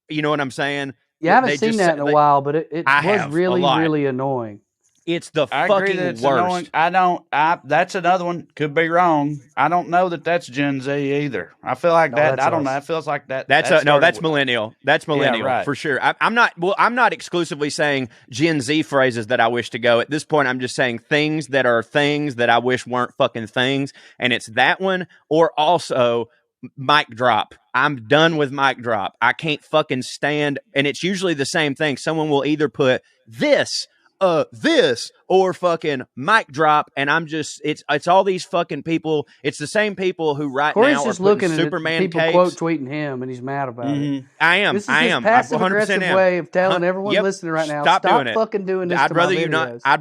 You know what I'm saying? Yeah, I haven't seen that in a while, but it was really, really annoying. It's the fucking worst. Annoying. That's another one. Could be wrong. I don't know that that's Gen Z either. I feel like that. I don't know. It feels like that. That's millennial. That's millennial right. For sure. I'm not exclusively saying Gen Z phrases that I wish to go. At this point, I'm just saying things that are things that I wish weren't fucking things. And it's that one, or also mic drop. I'm done with mic drop. I can't fucking stand. And it's usually the same thing. Someone will either put this or fucking mic drop, and I'm just it's all these fucking people. It's the same people who right Corey's now just are looking Superman at people capes. quote tweeting him, and he's mad about it. I am. This is his passive aggressive way of telling everyone listening right now. Stop doing it. Fucking doing this. I'd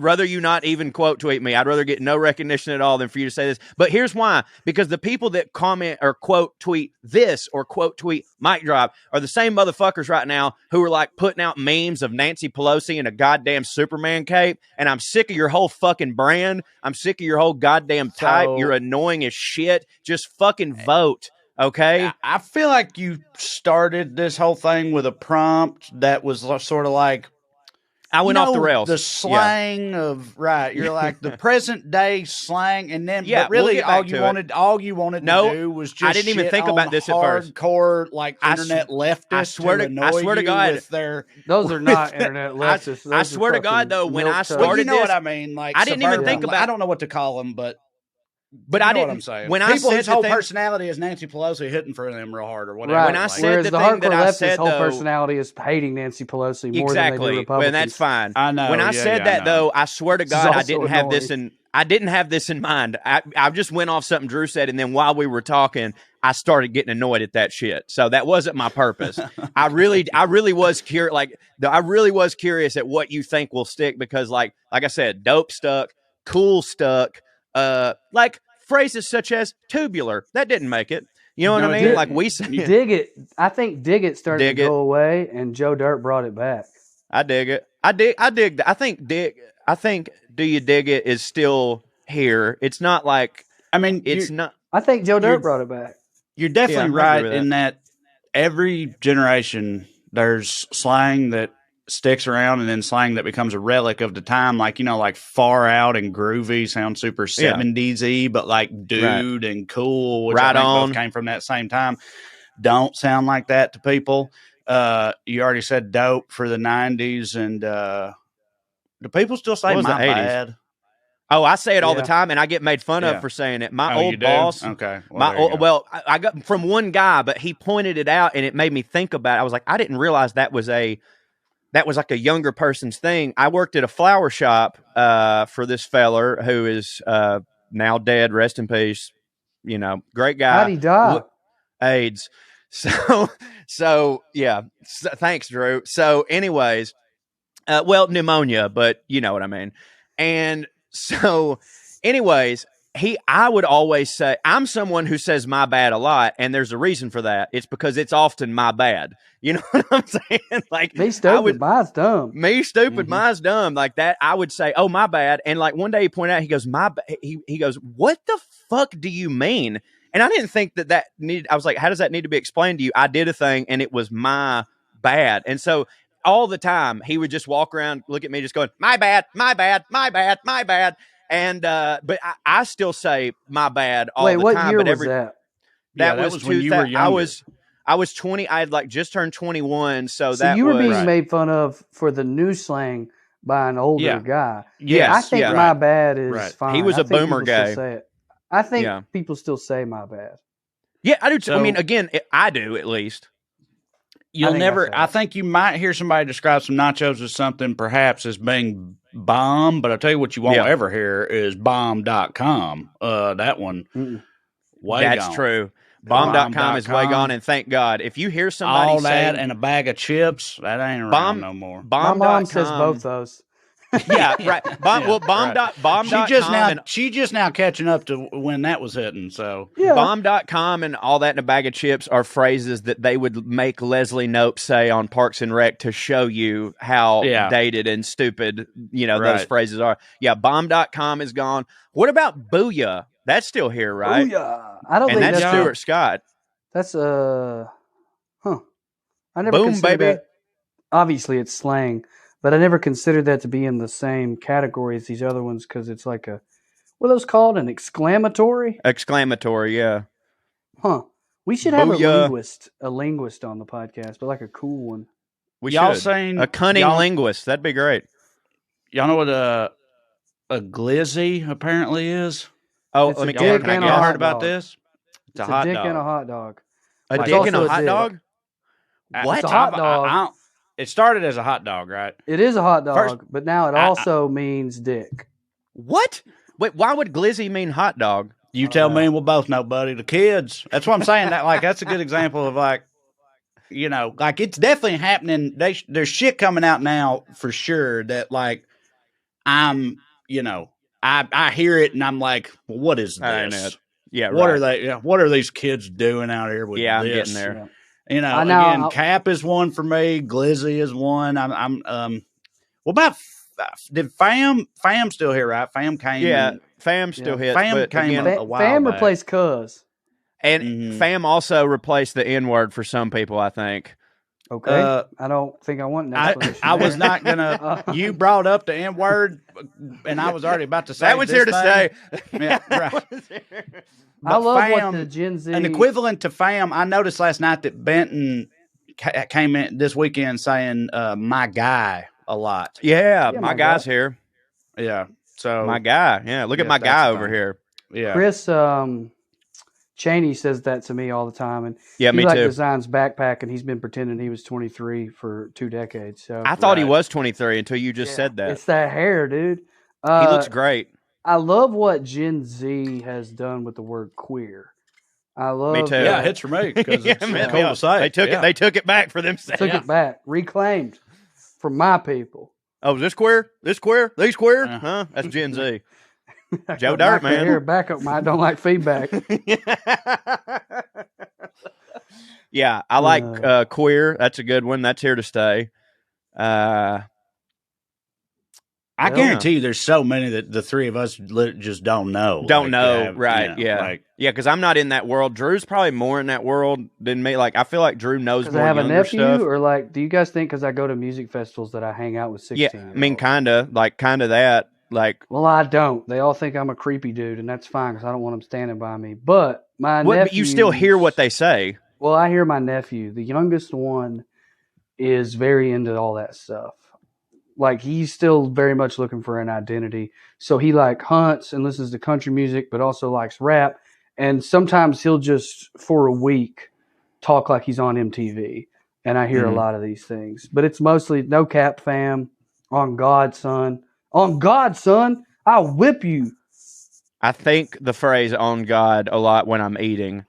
rather you not even quote tweet me. I'd rather get no recognition at all than for you to say this. But here's why: because the people that comment or quote tweet this or quote tweet mic drop are the same motherfuckers right now who are like putting out memes of Nancy Pelosi in a goddamn Superman cape. And I'm sick of your whole fucking brand. I'm sick of your whole goddamn type. You're annoying as shit. Just fucking vote, okay? I feel like you started this whole thing with a prompt that was sort of like, I went off the rails. The slang of you're like the present day slang, and then but really we'll all you wanted to do was just I didn't even think about this at first. Hardcore internet leftists. I swear to God, with their those are not internet leftists. I swear to God, though, when I started well, you know what I mean. Like I didn't even think about. I don't know what to call them, but I didn't. What I'm saying. When people I his whole personality is Nancy Pelosi hitting for them real hard or whatever. Right. When I said the thing that I said, whole personality is hating Nancy Pelosi more than they do Republicans. Well, that's fine. I know. When I said that, though, I swear to God, I didn't have this in. I didn't have this in mind. I just went off something Drew said, and then while we were talking, I started getting annoyed at that shit. So that wasn't my purpose. I really was curious. I really was curious at what you think will stick because, like I said, dope stuck, cool stuck, phrases such as tubular, that didn't make it. You know what I mean? Like we say, dig it. I think dig it started to go away, and Joe Dirt brought it back. I dig it. I dig that. I think do you dig it is still here. It's not like it's not. I think Joe Dirt brought it back. You're definitely right in that every generation there's slang that sticks around and then slang that becomes a relic of the time, like far out and groovy sound super 70s-y, but like dude and cool, which I think both came from that same time, don't sound like that to people. You already said dope for the 90s, and do people still say my bad? Oh, I say it all the time, and I get made fun of for saying it. My old boss. Okay. I got from one guy, but he pointed it out, and it made me think about it. I was like, I didn't realize that was like a younger person's thing. I worked at a flower shop for this feller who is now dead. Rest in peace. Great guy. How'd he die? AIDS. So yeah. Thanks, Drew. So anyways, pneumonia, but you know what I mean. And so anyways, I would always say, I'm someone who says my bad a lot, and there's a reason for that. It's because it's often my bad. You know what I'm saying? Like me stupid, mine's dumb. Me stupid, mine's dumb. Like that, I would say, oh, my bad. And like one day he pointed out, he goes, he goes, what the fuck do you mean? And I didn't think that needed, I was like, how does that need to be explained to you? I did a thing and it was my bad. And so all the time he would just walk around, look at me just going, my bad, my bad, my bad, my bad. And, but I still say my bad all the time. Wait, what year was that? That was when you were younger. I was 20. I had like just turned 21. So that you were being made fun of for the new slang by an older guy. Yes, I think my bad is fine. He was a boomer guy. I think people still say my bad. Yeah, I do. So, I mean, again, I do at least. You'll never. I think you might hear somebody describe some nachos as something perhaps as being bomb, but I'll tell you what you won't ever hear is bomb.com. That one, That's gone. true. Bomb.com is way gone, and thank God. If you hear somebody all say that and a bag of chips, that ain't around no more. My mom says both those. Yeah, right. Bomb.com. She just now catching up to when that was hitting. So Bomb.com and all that in a bag of chips are phrases that they would make Leslie Knope say on Parks and Rec to show you how dated and stupid, those phrases are. Yeah, bomb.com is gone. What about booyah? That's still here, right? Booyah. I don't think that's Stuart Scott. That's I never Boom, considered baby. that. Obviously, it's slang. But I never considered that to be in the same category as these other ones because it's like what are those called? An exclamatory? Exclamatory, yeah. Huh. We should have a linguist on the podcast, but like a cool one. Y'all saying a cunning linguist. That'd be great. Y'all know what a glizzy apparently is? Oh, let me get it. Y'all heard about this? It's a hot dick and a hot dog. A dick and a hot dog? What? It's a hot dog. It started as a hot dog, right? It is a hot dog, but now it also means dick. What? Wait, why would glizzy mean hot dog? You tell me, and we'll both know, buddy. The kids. That's what I'm saying. That's a good example of it's definitely happening. There's shit coming out now for sure that I hear it and I'm like, well, what is this? Yeah, what are they? What are these kids doing out here with this? I'm getting there. Yeah. Again, cap is one for me. Glizzy is one. What about did Fam still here, right? Fam came. Yeah, Fam still hits. Fam came a while Fam back. replaced Cuz. And Fam also replaced the N-word for some people, I think. Okay. I don't think I want an explanation. I was not gonna. You brought up the N-word, and I was already about to say that one's here to stay. Yeah, right. I love what the Gen Z. An equivalent to Fam. I noticed last night that Benton came in this weekend saying "my guy" a lot. Yeah, my guy's here. Yeah, so my guy. Yeah, look at my guy over here. Yeah, Chris Cheney says that to me all the time, and me too. Designs backpack, and he's been pretending he was 23 for 2 decades. So I thought he was 23 until you just said that. It's that hair, dude. He looks great. I love what Gen Z has done with the word queer. I love. Me too. Yeah, it hits for me because it's cool to say. They took it back for themselves. Took it back, reclaimed from my people. Oh, this queer? This queer? These queer? Huh? That's Gen Z. Joe Dirt, man. Here, back up. I don't like feedback. Yeah, I like queer. That's a good one. That's here to stay. I guarantee you there's so many that the three of us just don't know. Right, yeah. Because I'm not in that world. Drew's probably more in that world than me. I feel like Drew knows more I have younger a nephew, stuff. or do you guys think because I go to music festivals that I hang out with 16? Yeah, I mean, kind of that. Well, I don't. They all think I'm a creepy dude, and that's fine because I don't want them standing by me. But my nephew... But you still hear what they say. Well, I hear my nephew. The youngest one is very into all that stuff. He's still very much looking for an identity. So he hunts and listens to country music, but also likes rap. And sometimes he'll just, for a week, talk like he's on MTV. And I hear a lot of these things. But it's mostly no cap, fam. On God, son. On God, son. I'll whip you. I think the phrase on God a lot when I'm eating.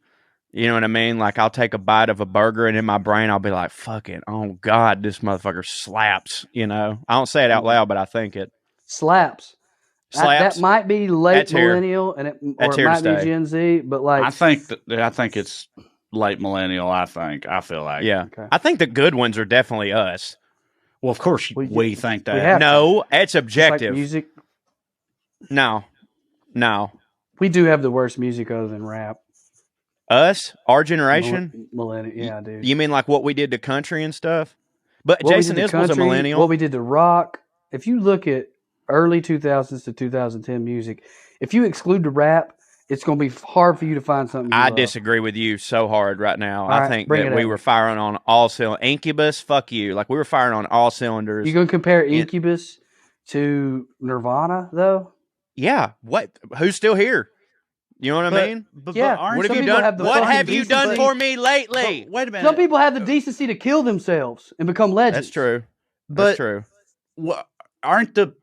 You know what I mean? I'll take a bite of a burger and in my brain I'll be like, fuck it. Oh, God, this motherfucker slaps. I don't say it out loud, but I think it. Slaps. That might be late millennial, or it might be Gen Z, but I think it's late millennial, I feel like. Yeah. Okay. I think the good ones are definitely us. Well, of course we think that. No, it's objective. Music? No. We do have the worst music other than rap. Us? Our generation? Millennial, yeah, dude. You mean what we did to country and stuff? But Jason Isbell's a millennial. What we did to rock. If you look at early 2000s to 2010 music, if you exclude the rap, it's going to be hard for you to find something you love. Disagree with you so hard right now. I think that we were firing on all cylinders. Incubus, fuck you. We were firing on all cylinders. You going to compare Incubus to Nirvana, though? Yeah. What? Who's still here? You know what I mean? But what have you done? What have you done for me lately? Wait a minute. Some people have the decency to kill themselves and become legends. That's true. That's true. Aren't the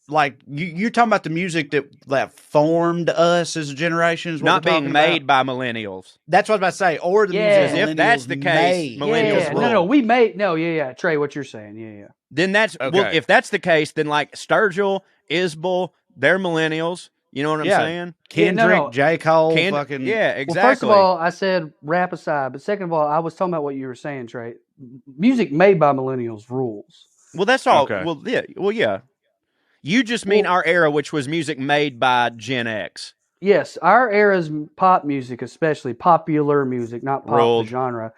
like you're talking about the music that formed us as a generation? Is what not being made by millennials. That's what I was about to say. Or the music. If that's the case, millennials. No, we made Trae, what you're saying? Yeah. Then that's well. If that's the case, then like Sturgill, Isbell, they're millennials. You know what I'm saying? Kendrick, J. Cole, fucking exactly. Well, first of all, I said rap aside, but second of all, I was talking about what you were saying, Trae. Music made by millennials rules. Well, that's all. Okay. Well, yeah. You just mean our era, which was music made by Gen X. Yes, our era's pop music, especially popular music, not pop the genre,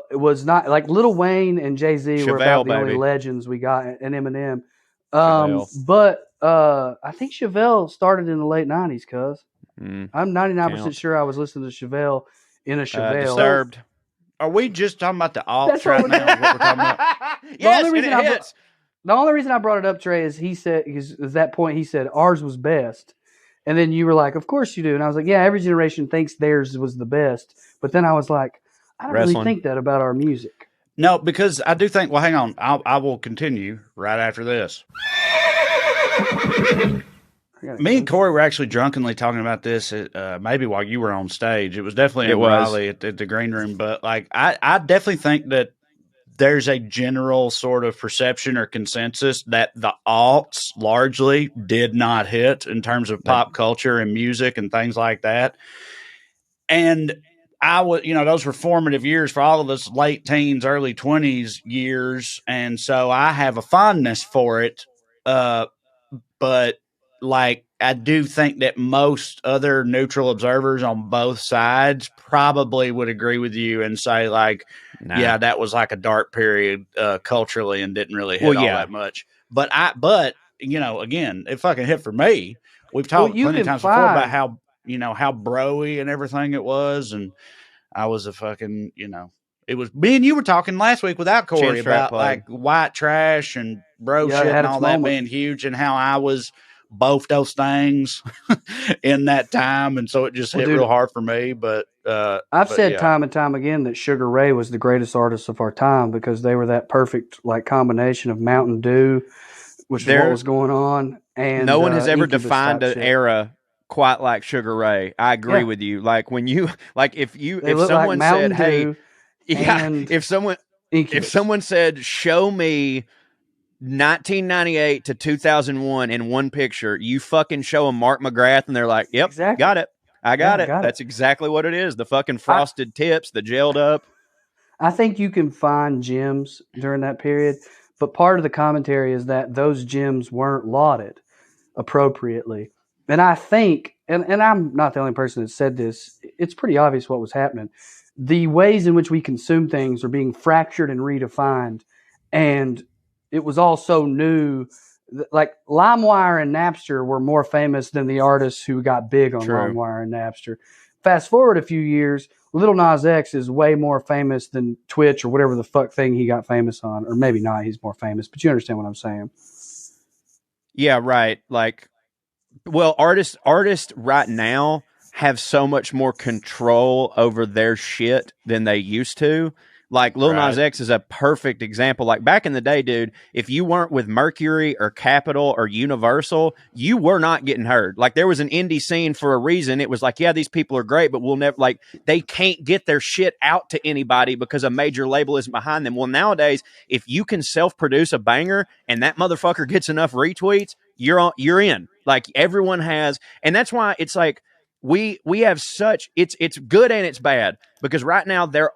it was not like Lil Wayne and Jay-Z were about the only legends we got, and Eminem. But I think Chevelle started in the late 90s, cuz. I'm 99% sure I was listening to Chevelle in a Chevelle. Disturbed. Are we just talking about the alts right now? What we're talking about? Yes, the only reason I brought it up, Trae, is he said, because at that point he said ours was best. And then you were like, of course you do. And I was like, yeah, every generation thinks theirs was the best. But then I was like, I don't really think that about our music. No, because I do think, well, hang on. I will continue right after this. Me and Corey were actually drunkenly talking about this maybe while you were on stage. It was definitely in Raleigh at the green room. But like, I definitely think that there's a general sort of perception or consensus that the aughts largely did not hit in terms of pop culture and music and things like that. And I was, those were formative years for all of us, late teens, early 20s years. And so I have a fondness for it. But like, I do think that most other neutral observers on both sides probably would agree with you and say like, yeah, that was like a dark period culturally and didn't really hit all that much. But again, it fucking hit for me. We've talked plenty of times before about how, how bro-y and everything it was. And I was a fucking, it was me and you were talking last week without Corey about like white trash and bro shit and all that being huge and how I was both those things in that time. And so it just hit real hard for me. But I've said time and time again that Sugar Ray was the greatest artist of our time because they were that perfect like combination of Mountain Dew, which is what was going on. And no one has ever defined an era quite like Sugar Ray. I agree with you. Like when you if someone said, hey, if someone said, show me 1998 to 2001 in one picture, you fucking show them Mark McGrath and they're like, yep, got it. I got it. That's exactly what it is. The fucking frosted tips, the gelled up. I think you can find gems during that period, but part of the commentary is that those gems weren't lauded appropriately. And I think, and I'm not the only person that said this, it's pretty obvious what was happening. The ways in which we consume things are being fractured and redefined. And it was all so new. Like LimeWire and Napster were more famous than the artists who got big on LimeWire and Napster. Fast forward a few years, Lil Nas X is way more famous than Twitch or whatever the fuck thing he got famous on. Or maybe not, he's more famous, but you understand what I'm saying. Yeah, right. Like, well, artists right now have so much more control over their shit than they used to. Like Lil Nas X is a perfect example. Like back in the day, dude, if you weren't with Mercury or Capitol or Universal, you were not getting heard. Like there was an indie scene for a reason. It was like, yeah, these people are great, but we'll never they can't get their shit out to anybody because a major label isn't behind them. Well, nowadays, if you can self-produce a banger and that motherfucker gets enough retweets, you're in. Like everyone has, and that's why it's like we have such it's good and it's bad because right now there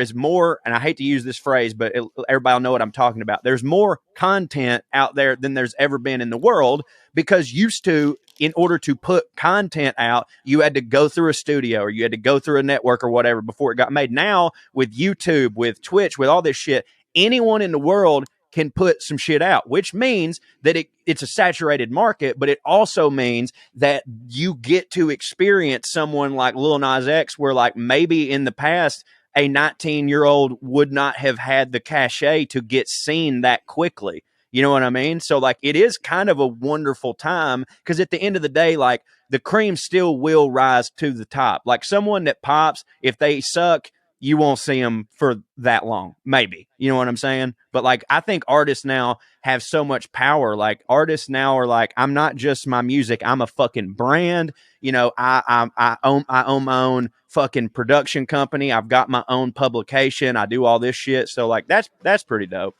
is more, and I hate to use this phrase, but everybody will know what I'm talking about. There's more content out there than there's ever been in the world because used to, in order to put content out, you had to go through a studio or you had to go through a network or whatever before it got made. Now with YouTube, with Twitch, with all this shit, anyone in the world can put some shit out, which means that it's a saturated market, but it also means that you get to experience someone like Lil Nas X, where like maybe in the past, a 19-year-old would not have had the cachet to get seen that quickly. You know what I mean? So like it is kind of a wonderful time because at the end of the day, like the cream still will rise to the top. Like someone that pops, if they suck, you won't see them for that long, maybe. You know what I'm saying? But like, I think artists now have so much power. Like artists now are like, I'm not just my music, I'm a fucking brand. You know, I own my own fucking production company. I've got my own publication. I do all this shit. So like, that's pretty dope.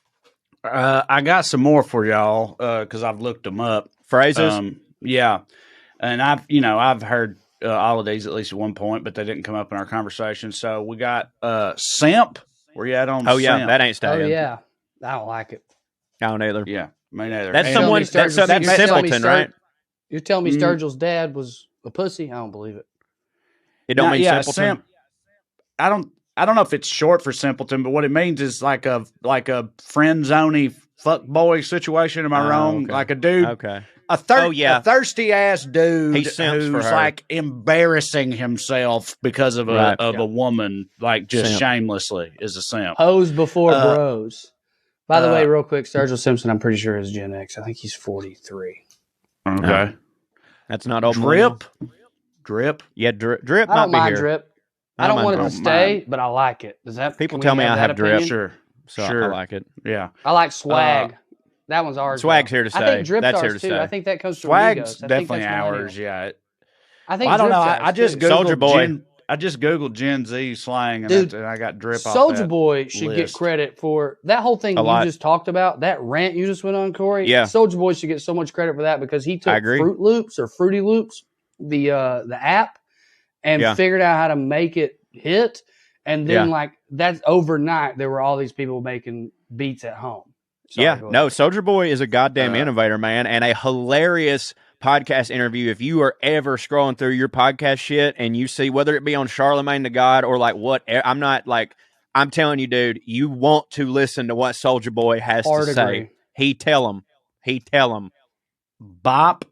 I got some more for y'all because I've looked them up. Phrases? Yeah. And I've heard all of these at least at one point, but they didn't come up in our conversation. So we got simp. Where you at on Oh, yeah, simp? that ain't staying. Oh, yeah. I don't like it. I don't either. Yeah, me neither. That's someone, that's simpleton, right? You're telling me Sturgill's dad was a pussy? I don't believe it. It don't mean simpleton? Simp. I don't know if it's short for simpleton, but what it means is like a friend-zoney fuck boy situation. Am I wrong? Okay. Like a dude. Okay. A thirsty ass dude who's like embarrassing himself because of a woman, like just shamelessly is a simp. Hoes before bros. By the way, real quick, Sturgill Simpson, I'm pretty sure is Gen X. I think he's 43. Okay. That's not old. Drip. Yeah, drip. I don't mind drip. I don't want it to don't stay, mind. but I like it. Does that? People tell me I have drip. Sure. So I like it. Yeah. I like swag. That one's ours. Swag's here to stay. I think drip's That's ours here to too. stay. I think that comes from Swag's Migos. definitely ours. Yeah. I think I don't know. I just googled Soldier Boy. I just googled Gen Z slang, and, Dude, and I got drip off Soldier that Boy should list. get credit for that whole thing you just talked about. That rant you just went on, Corey. Yeah. Soldier Boy should get so much credit for that because he took Fruit Loops or Fruity Loops, the app, and figured out how to make it hit. And then like that's overnight, there were all these people making beats at home. Sorry, Soldier Boy is a goddamn innovator, man, and a hilarious podcast interview. If you are ever scrolling through your podcast shit and you see whether it be on Charlemagne the God or like what, I'm telling you, dude, you want to listen to what Soldier Boy has to say. He tell him. Bop.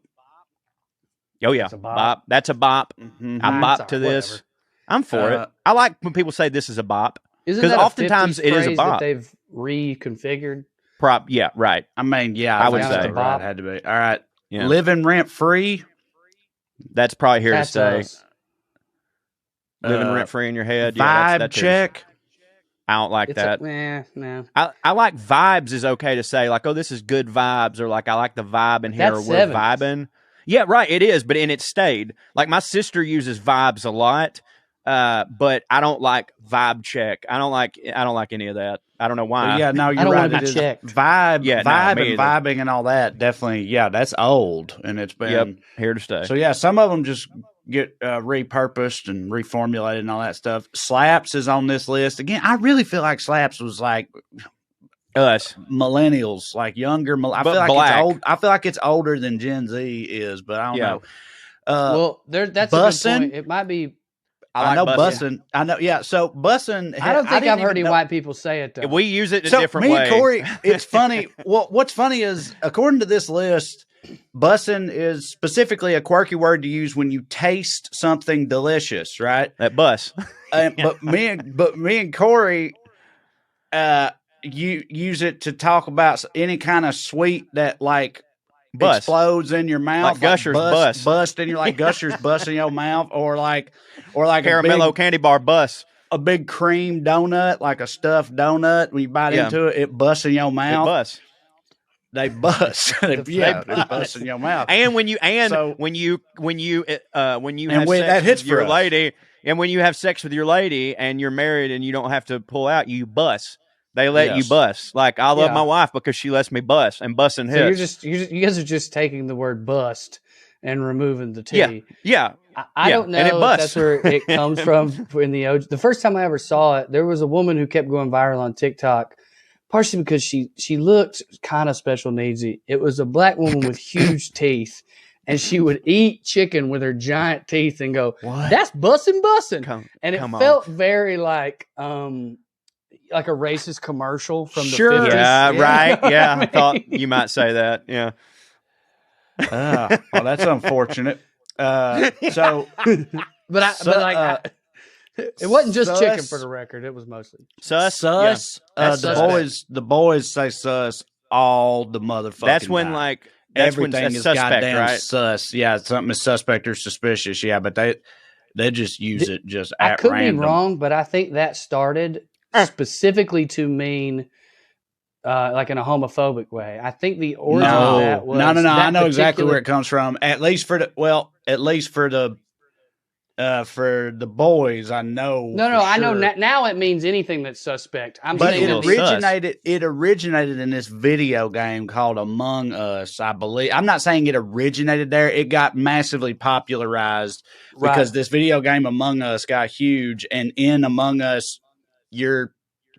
Oh yeah, bop. That's a bop. Mm-hmm. I bop to this. Whatever. I'm for it. I like when people say this is a bop because oftentimes it is a bop. That they've reconfigured. Yeah, right. I mean, I would say it had to be. All right. Yeah. Living rent free. That's probably here to stay. Living rent free in your head. Vibe check. I don't like that. No. I like vibes is okay to say, like, oh, this is good vibes, or like I like the vibe in here, or we're vibing. Yeah, right. It is, but it stayed. Like my sister uses vibes a lot. But I don't like vibe check. I don't like any of that. I don't know why. Yeah, no, you're right. It is vibe, and vibing and all that. Definitely, yeah, that's old, and it's been here to stay. So yeah, some of them just get repurposed and reformulated and all that stuff. Slaps is on this list again. I really feel like slaps was like us millennials, like younger. I feel like it's old. I feel like it's older than Gen Z is, but I don't know. Well, that's bussin'. A good point. It might be. I know bussin'. I know, yeah. So bussin'. I don't think I've heard any white people say it though. We use it in a different way. Me and Corey, it's funny. Well, what's funny is, according to this list, bussin' is specifically a quirky word to use when you taste something delicious, right? That bus. But me and Corey, you use it to talk about any kind of sweet that like. Explodes in your mouth, like Gushers bust, and you're like Gushers bust in your mouth, or like caramello candy bar bust, a big cream donut, like a stuffed donut. When you bite into it, it busts in your mouth. They bust. They bust in your mouth. And when you have sex with your lady, and when you have sex with your lady, and you're married and you don't have to pull out, you bust. They let you bust. Like I love my wife because she lets me bust and busting hits. So you guys are just taking the word bust and removing the T. Yeah. I don't know if that's where it comes from in the OG. The first time I ever saw it, there was a woman who kept going viral on TikTok, partially because she looked kind of special needsy. It was a black woman with huge teeth, and she would eat chicken with her giant teeth and go, "What? That's bussin'." And it felt very like a racist commercial from the 50s. Yeah, right. Yeah, I thought you might say that. Yeah. Well, that's unfortunate. It wasn't just chicken for the record. It was mostly sus. Yeah. The boys say sus all the motherfucking That's when time. like everything is suspect, goddamn right? sus. Yeah, something is suspect or suspicious. Yeah, but they just use it just I at could random. be wrong, but I think that started specifically to mean like in a homophobic way. I think the origin of that was no. I know exactly where it comes from. At least for the for the boys, I know. No, I know now it means anything that's suspect. But it originated in this video game called Among Us, I believe. I'm not saying it originated there. It got massively popularized because this video game Among Us got huge. And in Among Us, you're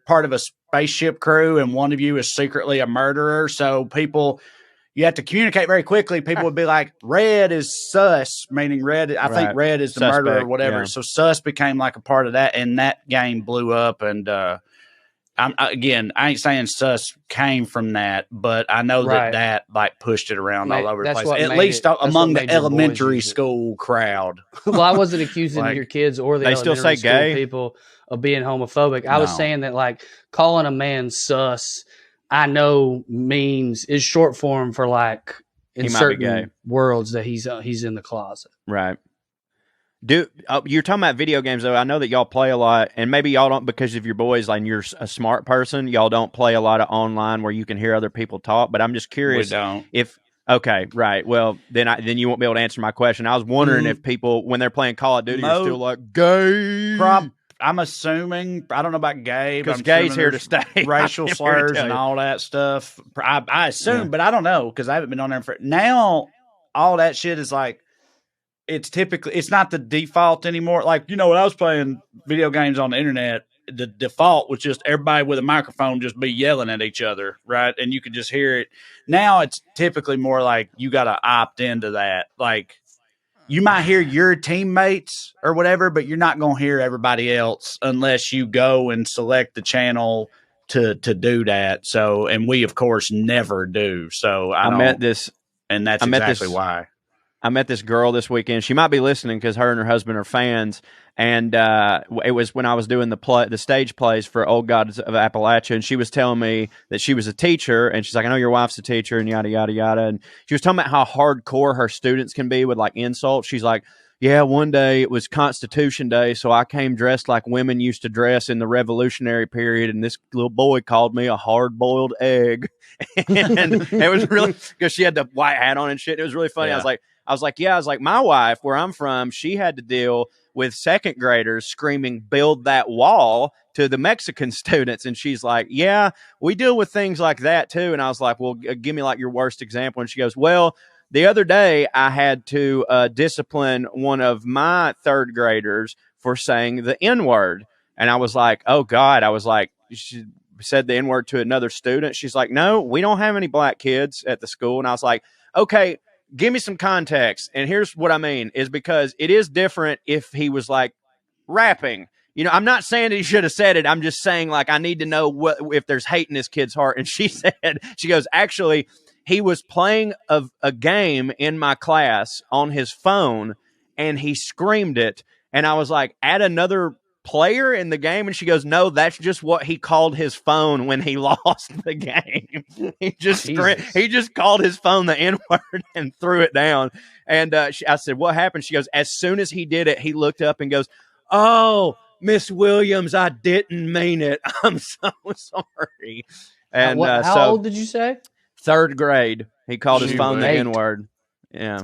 part of a spaceship crew and one of you is secretly a murderer. So you have to communicate very quickly. People would be like, red is sus, meaning red. I think red is the murderer or whatever. Yeah. So sus became like a part of that, and that game blew up. And I ain't saying sus came from that, but I know that like pushed it around all over the place, at least among the elementary school crowd. Well, I wasn't accusing your kids or the elementary school people of being homophobic. I was saying that like calling a man sus, I know is short form for like in certain worlds that he's in the closet. Right. You're talking about video games though. I know that y'all play a lot, and maybe y'all don't because of your boys. Like you're a smart person, y'all don't play a lot of online where you can hear other people talk. But I'm just curious. We don't. Okay, right. Well, then you won't be able to answer my question. I was wondering if people when they're playing Call of Duty are still like gay. I'm assuming, I don't know about gay, because gay's here to stay. Racial slurs and all that stuff. I assume, but I don't know because I haven't been on there for now. All that shit is like, it's not the default anymore. Like, when I was playing video games on the internet, the default was just everybody with a microphone just be yelling at each other, right? And you could just hear it. Now it's typically more like you got to opt into that. Like, you might hear your teammates or whatever, but you're not going to hear everybody else unless you go and select the channel to do that. So, and we of course never do. So I met this, and that's exactly why. I met this girl this weekend. She might be listening because her and her husband are fans. And it was when I was doing the stage plays for Old Gods of Appalachia, and she was telling me that she was a teacher, and she's like, I know your wife's a teacher, and yada, yada, yada. And she was talking about how hardcore her students can be with, like, insults. She's like, yeah, one day it was Constitution Day, so I came dressed like women used to dress in the Revolutionary period, and this little boy called me a hard-boiled egg. And it was really, because she had the white hat on and shit. It was really funny. Yeah. I was like, my wife, where I'm from, she had to deal with second graders screaming, build that wall to the Mexican students. And she's like, yeah, we deal with things like that too. And I was like, well, give me like your worst example. And she goes, well, the other day I had to discipline one of my third graders for saying the N-word. And I was like, oh God. I was like, she said the N-word to another student. She's like, no, we don't have any black kids at the school. And I was like, okay, give me some context. And here's what I mean is because it is different if he was like rapping. I'm not saying that he should have said it. I'm just saying like I need to know if there's hate in this kid's heart. And she goes, actually, he was playing a game in my class on his phone and he screamed it. And I was like, at another player in the game? And she goes, no, that's just what he called his phone when he lost the game. He just called his phone the N-word and threw it down. And I said, what happened? She goes, as soon as he did it, he looked up and goes, oh, Miss Williams, I didn't mean it. I'm so sorry. And how old did you say? Third grade. He called his phone the N-word. Yeah.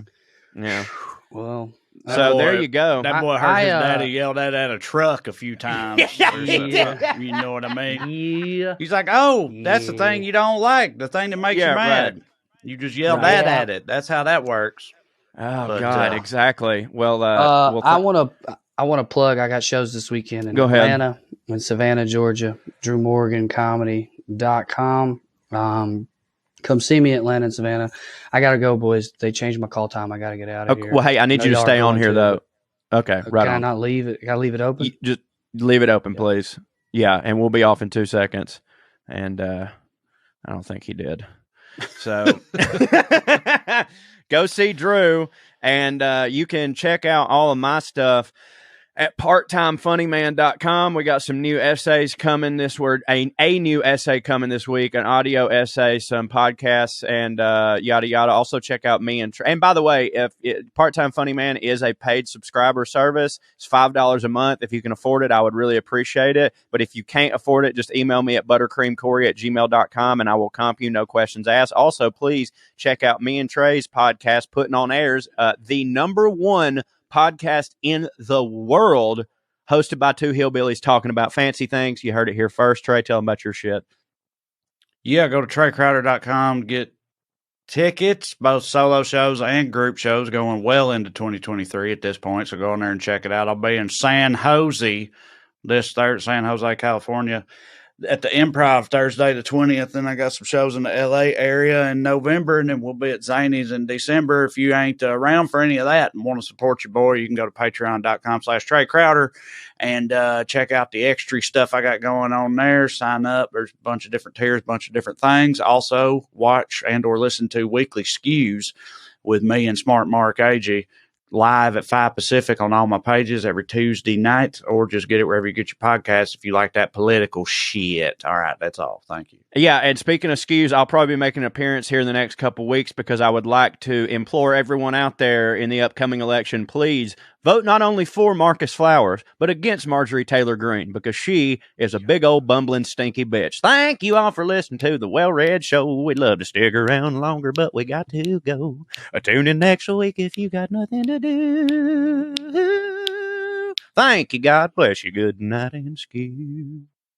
Well, so there you go. That boy heard his daddy yelled at a truck a few times. You know what I mean? Yeah. He's like, oh, that's the thing you don't like. The thing that makes you mad. Right. You just yelled at it. That's how that works. Oh, God, exactly. Well, I want to plug. I got shows this weekend in Atlanta, in Savannah, Georgia. DrewMorganComedy.com. Come see me in Atlanta and Savannah. I got to go, boys. They changed my call time. I got to get out of here. Well, hey, I need you to stay on here, though. Okay, right Can on. I not leave it? Got to leave it open? Just leave it open, please. Yeah, and we'll be off in 2 seconds. And I don't think he did. So go see Drew, and you can check out all of my stuff at parttimefunnyman.com. We got some new essays coming this word, a new essay coming this week, an audio essay, some podcasts, and yada yada. Also check out me and and by the way, Part-Time Funny Man is a paid subscriber service. It's $5 a month. If you can afford it, I would really appreciate it. But if you can't afford it, just email me at buttercreamcorey@gmail.com and I will comp you, no questions asked. Also, please check out me and Trae's podcast, Putting on Airs, the #1 podcast in the world, hosted by two hillbillies talking about fancy things. You heard it here first. Trae, tell them about your shit. Yeah, go to TraeCrowder.com to get tickets, both solo shows and group shows, going well into 2023 at this point. So go in there and check it out. I'll be in San Jose San Jose, California, at the Improv Thursday the 20th. And I got some shows in the LA area in November, and then we'll be at ZANIES in December. If you ain't around for any of that and want to support your boy, you can go to patreon.com/TraeCrowder and check out the extra stuff I got going on there. Sign up. There's a bunch of different tiers, a bunch of different things. Also watch and or listen to Weekly Skews with me and Smart Mark Agee live at 5 Pacific on all my pages every Tuesday night, or just get it wherever you get your podcasts if you like that political shit. All right, that's all. Thank you. Yeah, and speaking of skews, I'll probably be making an appearance here in the next couple of weeks because I would like to implore everyone out there in the upcoming election, please vote not only for Marcus Flowers, but against Marjorie Taylor Greene, because she is a big old bumbling stinky bitch. Thank you all for listening to the WellRED Show. We'd love to stick around longer, but we got to go. Tune in next week if you got nothing to do. Thank you. God bless you. Good night and skew.